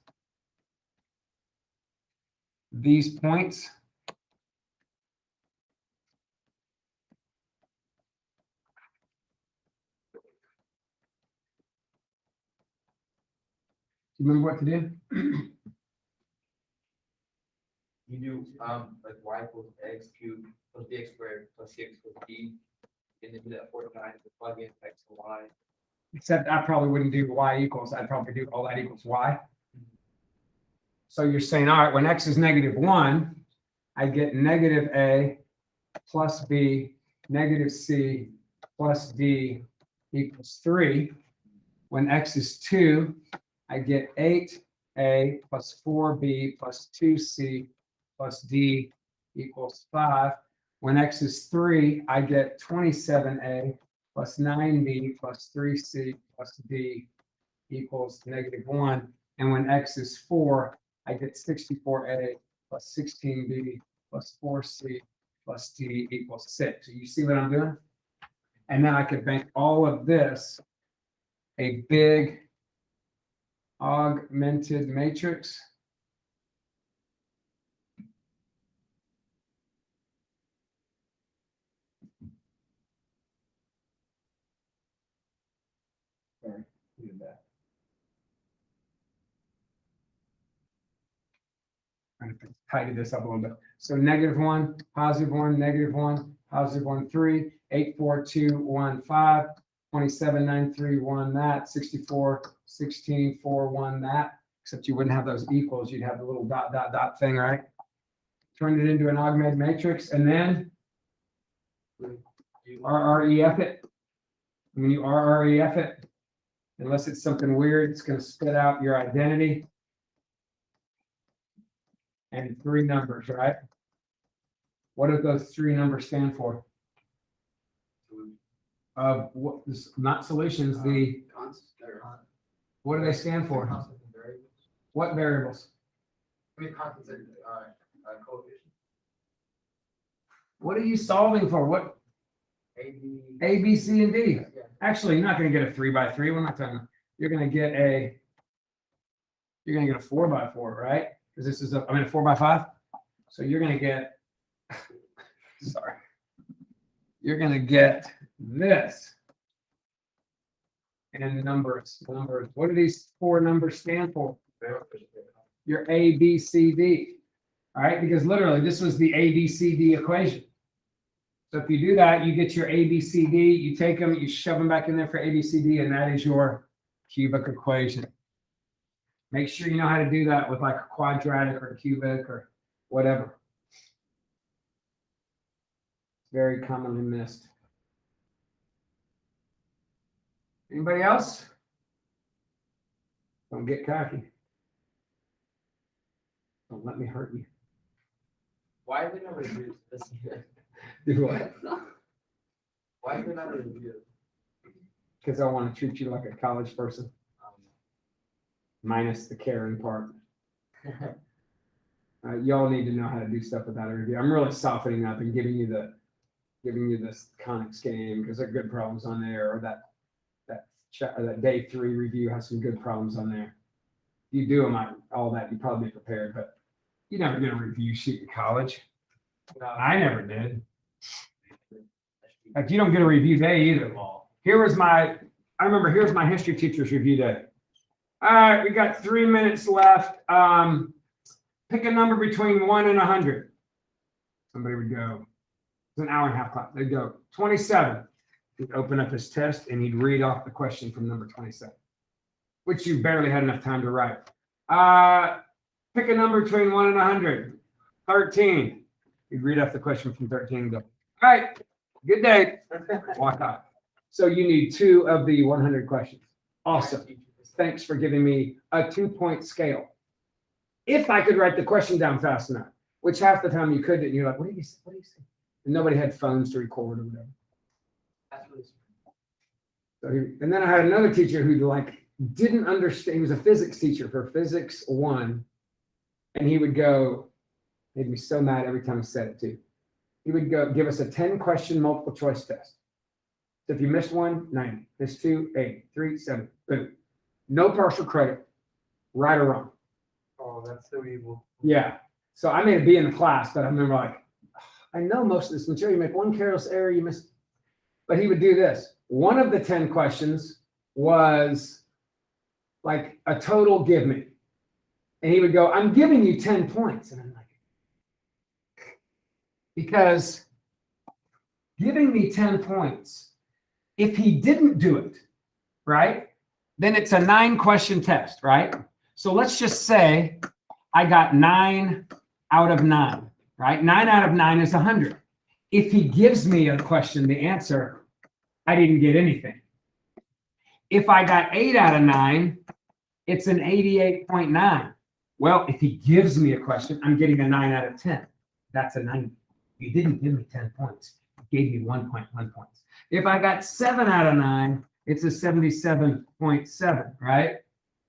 [SPEAKER 1] these points. Do you remember what to do?
[SPEAKER 2] You do, like y equals x cubed plus bx squared plus c equals b. And then do that 4 times, plug in x and y.
[SPEAKER 1] Except I probably wouldn't do y equals, I'd probably do all that equals y. So you're saying, all right, when x is -1, I get negative a plus b negative c plus d equals 3. When x is 2, I get 8a plus 4b plus 2c plus d equals 5. When x is 3, I get 27a plus 9b plus 3c plus d equals -1. And when x is 4, I get 64a plus 16b plus 4c plus d equals 6. So you see what I'm doing? And then I could make all of this a big augmented matrix. Sorry, did that. Trying to tidy this up a little bit. So -1, +1, -1, +1, 3, 8, 4, 2, 1, 5. 27,931 that, 64, 16, 4, 1 that, except you wouldn't have those equals. You'd have the little dot, dot, dot thing, right? Turn it into an augmented matrix and then RREF it. When you RREF it, unless it's something weird, it's going to spit out your identity and 3 numbers, right? What do those 3 numbers stand for? What, not solutions, the, what do they stand for? What variables?
[SPEAKER 2] I mean, constants and, coefficients.
[SPEAKER 1] What are you solving for? What? A, B, C, and D.
[SPEAKER 2] Yeah.
[SPEAKER 1] Actually, you're not going to get a 3 by 3. We're not talking. You're going to get a 4 by 4, right? Because this is a 4 by 5. So you're going to get. Sorry. You're going to get this. And numbers. What do these 4 numbers stand for? Your A, B, C, D. All right, because literally this was the A, B, C, D equation. So if you do that, you get your A, B, C, D, you take them, you shove them back in there for A, B, C, D, and that is your cubic equation. Make sure you know how to do that with like a quadratic or a cubic or whatever. Very commonly missed. Anybody else? Don't get cocky. Don't let me hurt you.
[SPEAKER 2] Why is it not reviewed?
[SPEAKER 1] Do what?
[SPEAKER 2] Why is it not reviewed?
[SPEAKER 1] Because I want to treat you like a college person, minus the caring part. Y'all need to know how to do stuff without a review. I'm really softening up and giving you this Conics game because there are good problems on there, or that day 3 review has some good problems on there. If you do them, all that, you'd probably be prepared, but you never did a review sheet in college. I never did. Like, you don't get a review day either. Here's my history teacher's review day. All right, we got 3 minutes left. Pick a number between 1 and 100. Somebody would go, it's an hour and a half class. They'd go 27. He'd open up his test and he'd read off the question from number 27, which you barely had enough time to write. Pick a number between 1 and 100. 13. He'd read off the question from 13 and go, all right, good day. Walk out. So you need 2 of the 100 questions. Awesome. Thanks for giving me a 2-point scale. If I could write the question down fast enough, which half the time you couldn't, and you're like, what do you say? And nobody had phones to record or whatever. So and then I had another teacher who didn't understand. He was a physics teacher for physics 1. And he would go, made me so mad every time I said it too. He would go give us a 10-question multiple choice test. So if you missed 1, 90. Missed 2, 8. 3, 7. Boom. No partial credit, right or wrong.
[SPEAKER 2] Oh, that's so evil.
[SPEAKER 1] Yeah. So I made a B in the class, but I remember I know most of this material. You make 1 careless error, you miss. But he would do this. One of the 10 questions was like a total give me. And he would go, I'm giving you 10 points. And I'm like, because giving me 10 points, if he didn't do it, right, then it's a 9-question test, right? So let's just say I got 9 out of 9, right? 9 out of 9 is 100. If he gives me a question, the answer, I didn't get anything. If I got 8 out of 9, it's an 88.9. Well, if he gives me a question, I'm getting a 9 out of 10. That's a 90. You didn't give me 10 points. You gave me 1.1 points. If I got 7 out of 9, it's a 77.7, right?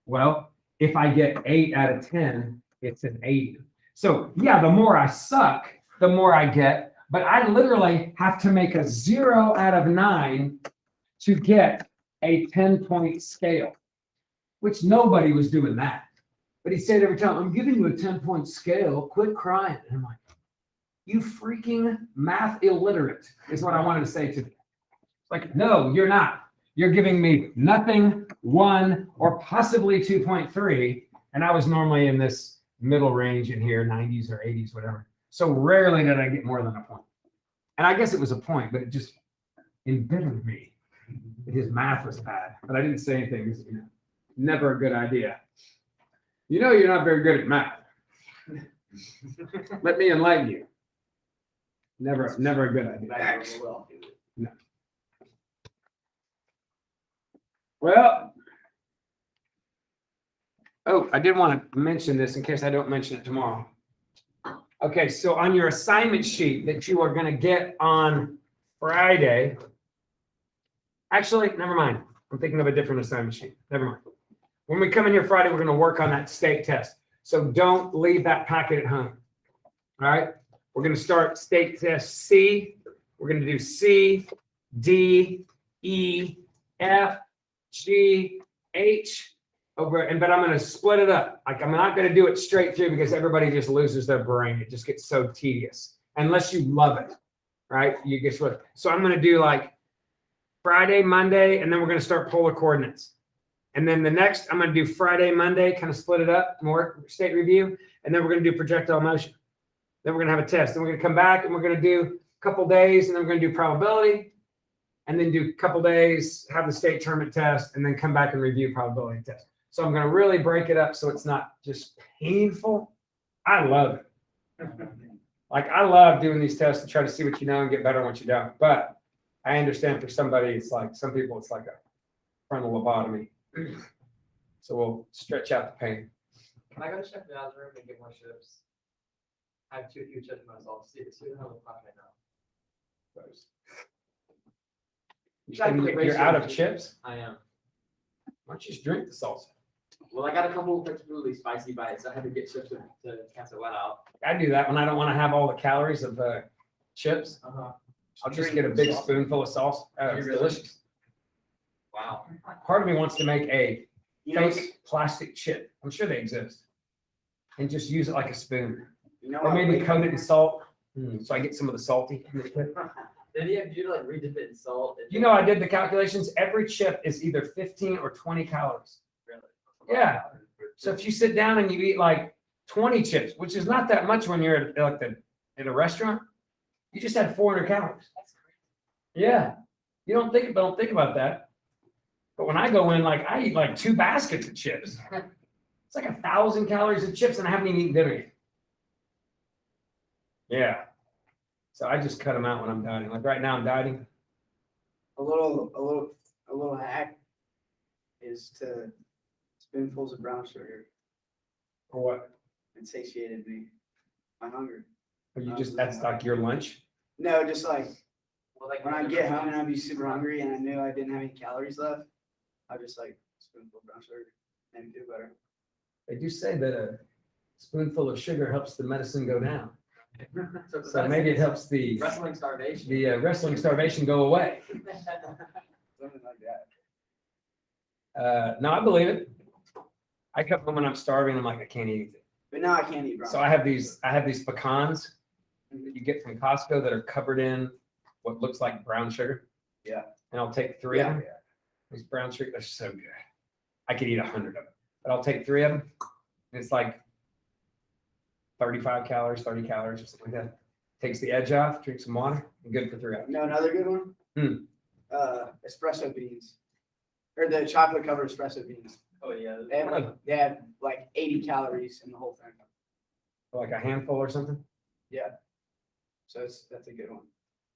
[SPEAKER 1] Well, if I get 8 out of 10, it's an 80. So yeah, the more I suck, the more I get, but I literally have to make a 0 out of 9 to get a 10-point scale, which nobody was doing that. But he said every time, I'm giving you a 10-point scale, quit crying. And I'm like, you freaking math illiterate is what I wanted to say to you. Like, no, you're not. You're giving me nothing, 1, or possibly 2.3. And I was normally in this middle range in here, 90s or 80s, whatever. So rarely did I get more than a point. And I guess it was a point, but it just embittered me His math was bad, but I didn't say anything. It's, never a good idea. You know you're not very good at math. Let me enlighten you. Never a good idea. No. Well, oh, I did want to mention this in case I don't mention it tomorrow. Okay, so on your assignment sheet that you are going to get on Friday, actually, never mind. I'm thinking of a different assignment sheet. Never mind. When we come in here Friday, we're going to work on that state test. So don't leave that packet at home. All right. We're going to start state test C. We're going to do C, D, E, F, G, H, over, but I'm going to split it up. Like I'm not going to do it straight through because everybody just loses their brain. It just gets so tedious unless you love it, right? You get what. So I'm going to do like Friday, Monday, and then we're going to start polar coordinates. And then the next, I'm going to do Friday, Monday, kind of split it up, more state review, and then we're going to do projectile motion. Then we're going to have a test. Then we're going to come back and we're going to do a couple days, and then we're going to do probability, and then do a couple days, have the state tournament test, and then come back and review probability test. So I'm going to really break it up so it's not just painful. I love it. Like I love doing these tests to try to see what you know and get better on what you don't. But I understand for somebody, it's like some people, it's like a frontal lobotomy. So we'll stretch out the pain.
[SPEAKER 2] Can I go to Chef Dad's room and get more chips? I have few chips myself. See what I'm right now.
[SPEAKER 1] You're out of chips?
[SPEAKER 2] I am.
[SPEAKER 1] Why don't you just drink the salsa?
[SPEAKER 2] Well, I got a couple particularly spicy bites. I had to get chips to cancel that out.
[SPEAKER 1] I do that when I don't want to have all the calories of chips. I'll just get a big spoonful of sauce. Oh, it's delicious.
[SPEAKER 2] Wow.
[SPEAKER 1] Part of me wants to make a
[SPEAKER 4] You know,
[SPEAKER 1] fake plastic chip. I'm sure they exist. And just use it like a spoon.
[SPEAKER 4] you know
[SPEAKER 1] Or
[SPEAKER 4] what?
[SPEAKER 1] maybe coat it in salt. So I get some of the salty in the chip.
[SPEAKER 2] Then you have to like redip it in salt.
[SPEAKER 1] You know, I did the calculations. Every chip is either 15 or 20 calories.
[SPEAKER 2] Really?
[SPEAKER 1] Yeah. So if you sit down and you eat like 20 chips, which is not that much when you're at a restaurant, you just had 400 calories. Yeah. You don't think about that. But when I go in, like I eat like 2 baskets of chips. It's like 1,000 calories of chips, and I haven't even eaten dinner yet. Yeah. So I just cut them out when I'm dieting. Like right now, I'm dieting.
[SPEAKER 4] A little hack is to spoonfuls of brown sugar.
[SPEAKER 1] For what?
[SPEAKER 4] It satiated me. My hunger.
[SPEAKER 1] Or you just that's like your lunch.
[SPEAKER 4] No, just like
[SPEAKER 2] Well, like
[SPEAKER 4] when I get home and I'd be super hungry and I knew I didn't have any calories left, I just like spoonful of brown sugar and feel better.
[SPEAKER 1] They do say that a spoonful of sugar helps the medicine go down. So maybe it helps the
[SPEAKER 2] wrestling starvation.
[SPEAKER 1] wrestling starvation go away.
[SPEAKER 4] Something like that.
[SPEAKER 1] No, I believe it. I come home when I'm starving. I'm like, I can't eat anything.
[SPEAKER 4] But now I can't eat brown
[SPEAKER 1] So I have these pecans that you get from Costco that are covered in what looks like brown sugar.
[SPEAKER 4] Yeah.
[SPEAKER 1] And I'll take 3 of them. These brown sugar, they're so good. I could eat 100 of them, but I'll take 3 of them. And it's like 35 calories, 30 calories, or something like that. Takes the edge off, drink some water, and good for 3 hours.
[SPEAKER 4] You know another good one? Espresso beans. Or the chocolate covered espresso beans.
[SPEAKER 2] Oh yeah.
[SPEAKER 4] They have like 80 calories in the whole thing.
[SPEAKER 1] Like a handful or something.
[SPEAKER 4] So that's a good one.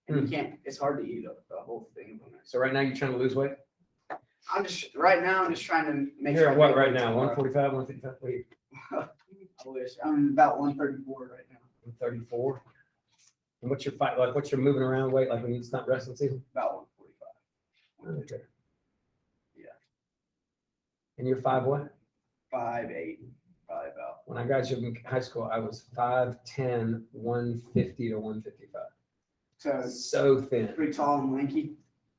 [SPEAKER 4] And you can't, it's hard to eat the whole thing.
[SPEAKER 1] So right now you're trying to lose weight?
[SPEAKER 4] I'm just trying to make
[SPEAKER 1] You're
[SPEAKER 4] sure.
[SPEAKER 1] at what right now? 145, 155? What are you,
[SPEAKER 4] I wish. I'm about 134 right now.
[SPEAKER 1] 134? And what's your fight? Like what's your moving around weight? Like when it's not wrestling season?
[SPEAKER 4] About 145.
[SPEAKER 1] Okay.
[SPEAKER 4] Yeah.
[SPEAKER 1] And you're 5 what?
[SPEAKER 4] 5'8", probably about.
[SPEAKER 1] When I graduated in high school, I was 5'10", 150 to 155.
[SPEAKER 4] So
[SPEAKER 1] So thin.
[SPEAKER 4] pretty tall and lanky.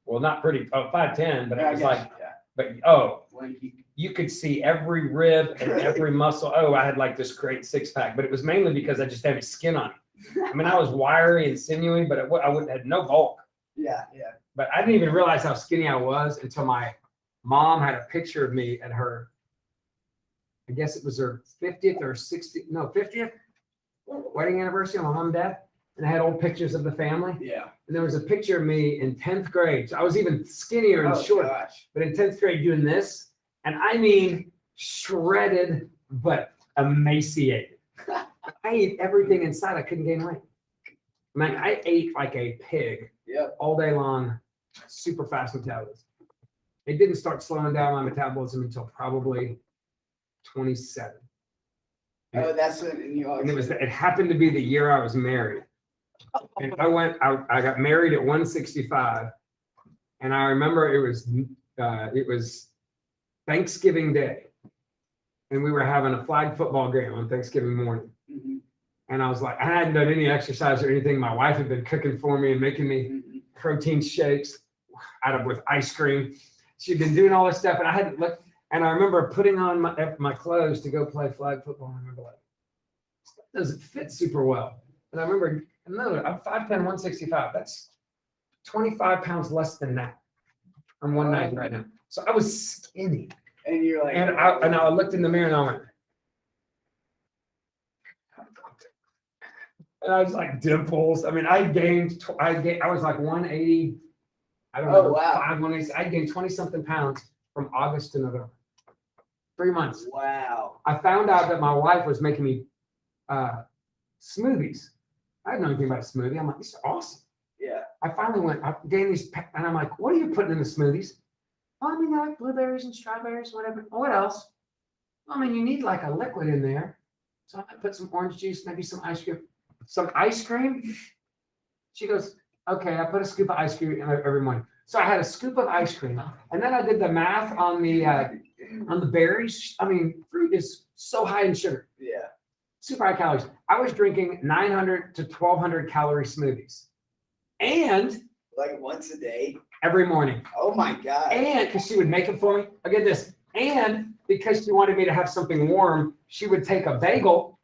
[SPEAKER 1] Well, not pretty, 5'10", but
[SPEAKER 4] Yeah,
[SPEAKER 1] it was like,
[SPEAKER 4] yeah, lanky.
[SPEAKER 1] you could see every rib and every muscle. Oh, I had like this great 6-pack, but it was mainly because I just had skin on it. I mean, I was wiry and sinewy, but I had no bulk.
[SPEAKER 4] Yeah.
[SPEAKER 1] But I didn't even realize how skinny I was until my mom had a picture of me at her, I guess it was her 50th or 50th wedding anniversary of my mom and dad. and I had old pictures of the family.
[SPEAKER 5] Yeah.
[SPEAKER 1] And there was a picture of me in 10th grade. So I was even skinnier and
[SPEAKER 5] Oh,
[SPEAKER 1] short,
[SPEAKER 5] gosh.
[SPEAKER 1] but in 10th grade doing this. And I mean, shredded, but emaciated. I ate everything inside. I couldn't gain weight. Man, I ate like a pig
[SPEAKER 5] Yep.
[SPEAKER 1] all day long, super fast metabolism. It didn't start slowing down my metabolism until probably 27.
[SPEAKER 5] Oh, that's what, and you
[SPEAKER 1] And
[SPEAKER 5] always.
[SPEAKER 1] it happened to be the year I was married. And I got married at 165. And I remember it was Thanksgiving Day. And we were having a flag football game on Thanksgiving morning.
[SPEAKER 5] Mhm,
[SPEAKER 1] And I was like, I hadn't done any exercise or anything. My wife had been cooking for me and making me
[SPEAKER 5] mhm.
[SPEAKER 1] protein shakes with ice cream. She'd been doing all this stuff, and I hadn't looked. And I remember putting on my clothes to go play flag football. And I remember like, this doesn't fit super well. And I remember, no, I'm 5'10", 165. That's 25 pounds less than that. I'm 190 right now. So I was skinny.
[SPEAKER 5] And you're like.
[SPEAKER 1] And I looked in the mirror and I went, and I was like dimples. I mean, I was like 180. I don't
[SPEAKER 5] Oh,
[SPEAKER 1] know,
[SPEAKER 5] wow.
[SPEAKER 1] 180. I gained 20 something pounds from August to November. 3 months.
[SPEAKER 5] Wow.
[SPEAKER 1] I found out that my wife was making me smoothies. I didn't know anything about a smoothie. I'm like, these are awesome.
[SPEAKER 5] Yeah.
[SPEAKER 1] I finally I gained these, and I'm like, what are you putting in the smoothies? Oh, I mean, like blueberries and strawberries, whatever. Oh, what else? I mean, you need like a liquid in there. So I put some orange juice, maybe some ice cream. Some ice cream? She goes, okay, I put a scoop of ice cream every morning. So I had a scoop of ice cream. And then I did the math on the berries. I mean, fruit is so high in sugar,
[SPEAKER 5] Yeah.
[SPEAKER 1] super high calories. I was drinking 900 to 1,200 calorie smoothies. And
[SPEAKER 5] Like once a day.
[SPEAKER 1] every morning.
[SPEAKER 5] Oh my God.
[SPEAKER 1] And because she would make it for me. I get this. And because she wanted me to have something warm, she would take a bagel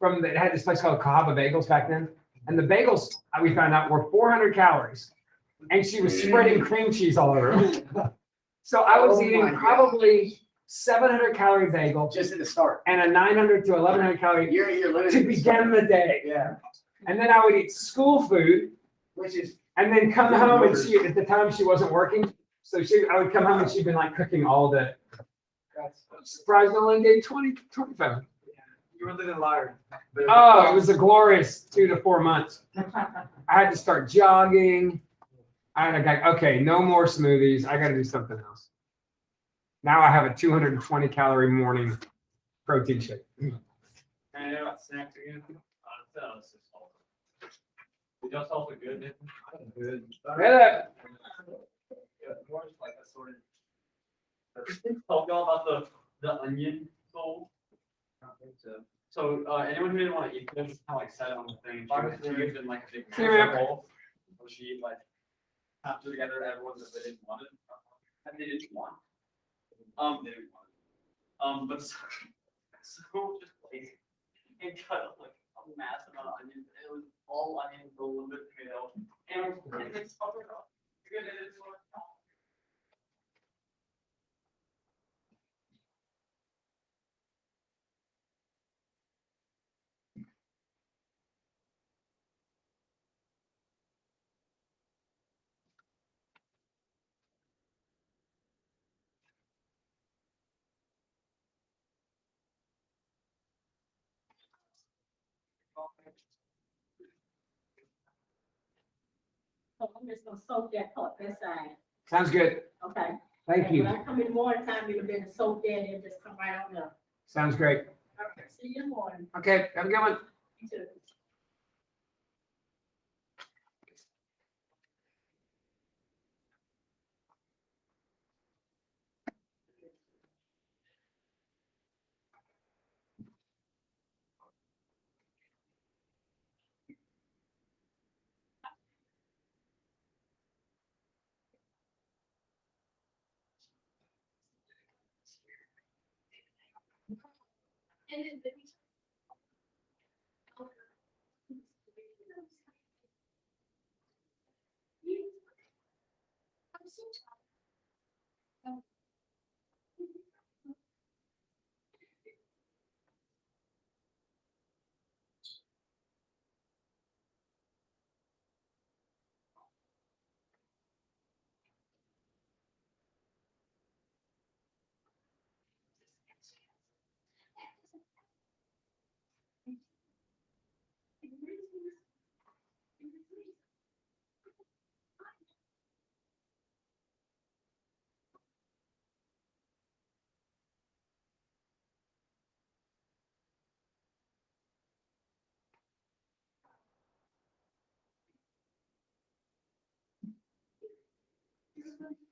[SPEAKER 1] it had this place called Cahaba Bagels back then. And the bagels, we found out, were 400 calories. And she was spreading cream cheese all over them. So I was
[SPEAKER 5] Oh my
[SPEAKER 1] eating
[SPEAKER 5] God.
[SPEAKER 1] probably 700 calorie bagel
[SPEAKER 5] Just at the start.
[SPEAKER 1] and a 900 to 1,100 calorie
[SPEAKER 5] You're
[SPEAKER 1] to
[SPEAKER 5] limited.
[SPEAKER 1] begin the day.
[SPEAKER 5] Yeah.
[SPEAKER 1] And then I would eat school food
[SPEAKER 5] Which is.
[SPEAKER 1] and then come home, and at the time she wasn't working. So I would come home and she'd been like cooking all day. Surprised no one gave 25.
[SPEAKER 2] You were living liar.
[SPEAKER 1] Oh, it was a glorious 2 to 4 months. I had to start jogging. I had to go, okay, no more smoothies. I got to do something else. Now I have a 220 calorie morning protein shake.
[SPEAKER 4] And I know about snacks again. It's just salsa. Is y'all salsa good, Nathan?
[SPEAKER 2] Good.
[SPEAKER 1] Yeah.
[SPEAKER 4] Yeah, more just like assorted. Tell y'all about the onion bowl. So anyone who didn't want to eat this, kind of like set it on the thing. She used it in like a big
[SPEAKER 1] Yeah.
[SPEAKER 4] bowl. So she like after together everyone that they didn't want it. And they didn't want. They didn't want it. But so just lazy. And cut like a massive amount of onions. It was all onions, a little bit of tomato, and it's covered up. Good, it is what it's called.
[SPEAKER 6] So I'm just gonna soak that pot inside,
[SPEAKER 1] Sounds good.
[SPEAKER 6] okay?
[SPEAKER 1] Thank
[SPEAKER 6] And
[SPEAKER 1] you.
[SPEAKER 6] when I come in the morning time, you've been soaked in and just come right on up.
[SPEAKER 1] Sounds great.
[SPEAKER 6] All right, see you in the morning.
[SPEAKER 1] Okay, have a good one.
[SPEAKER 6] You too. Johnson?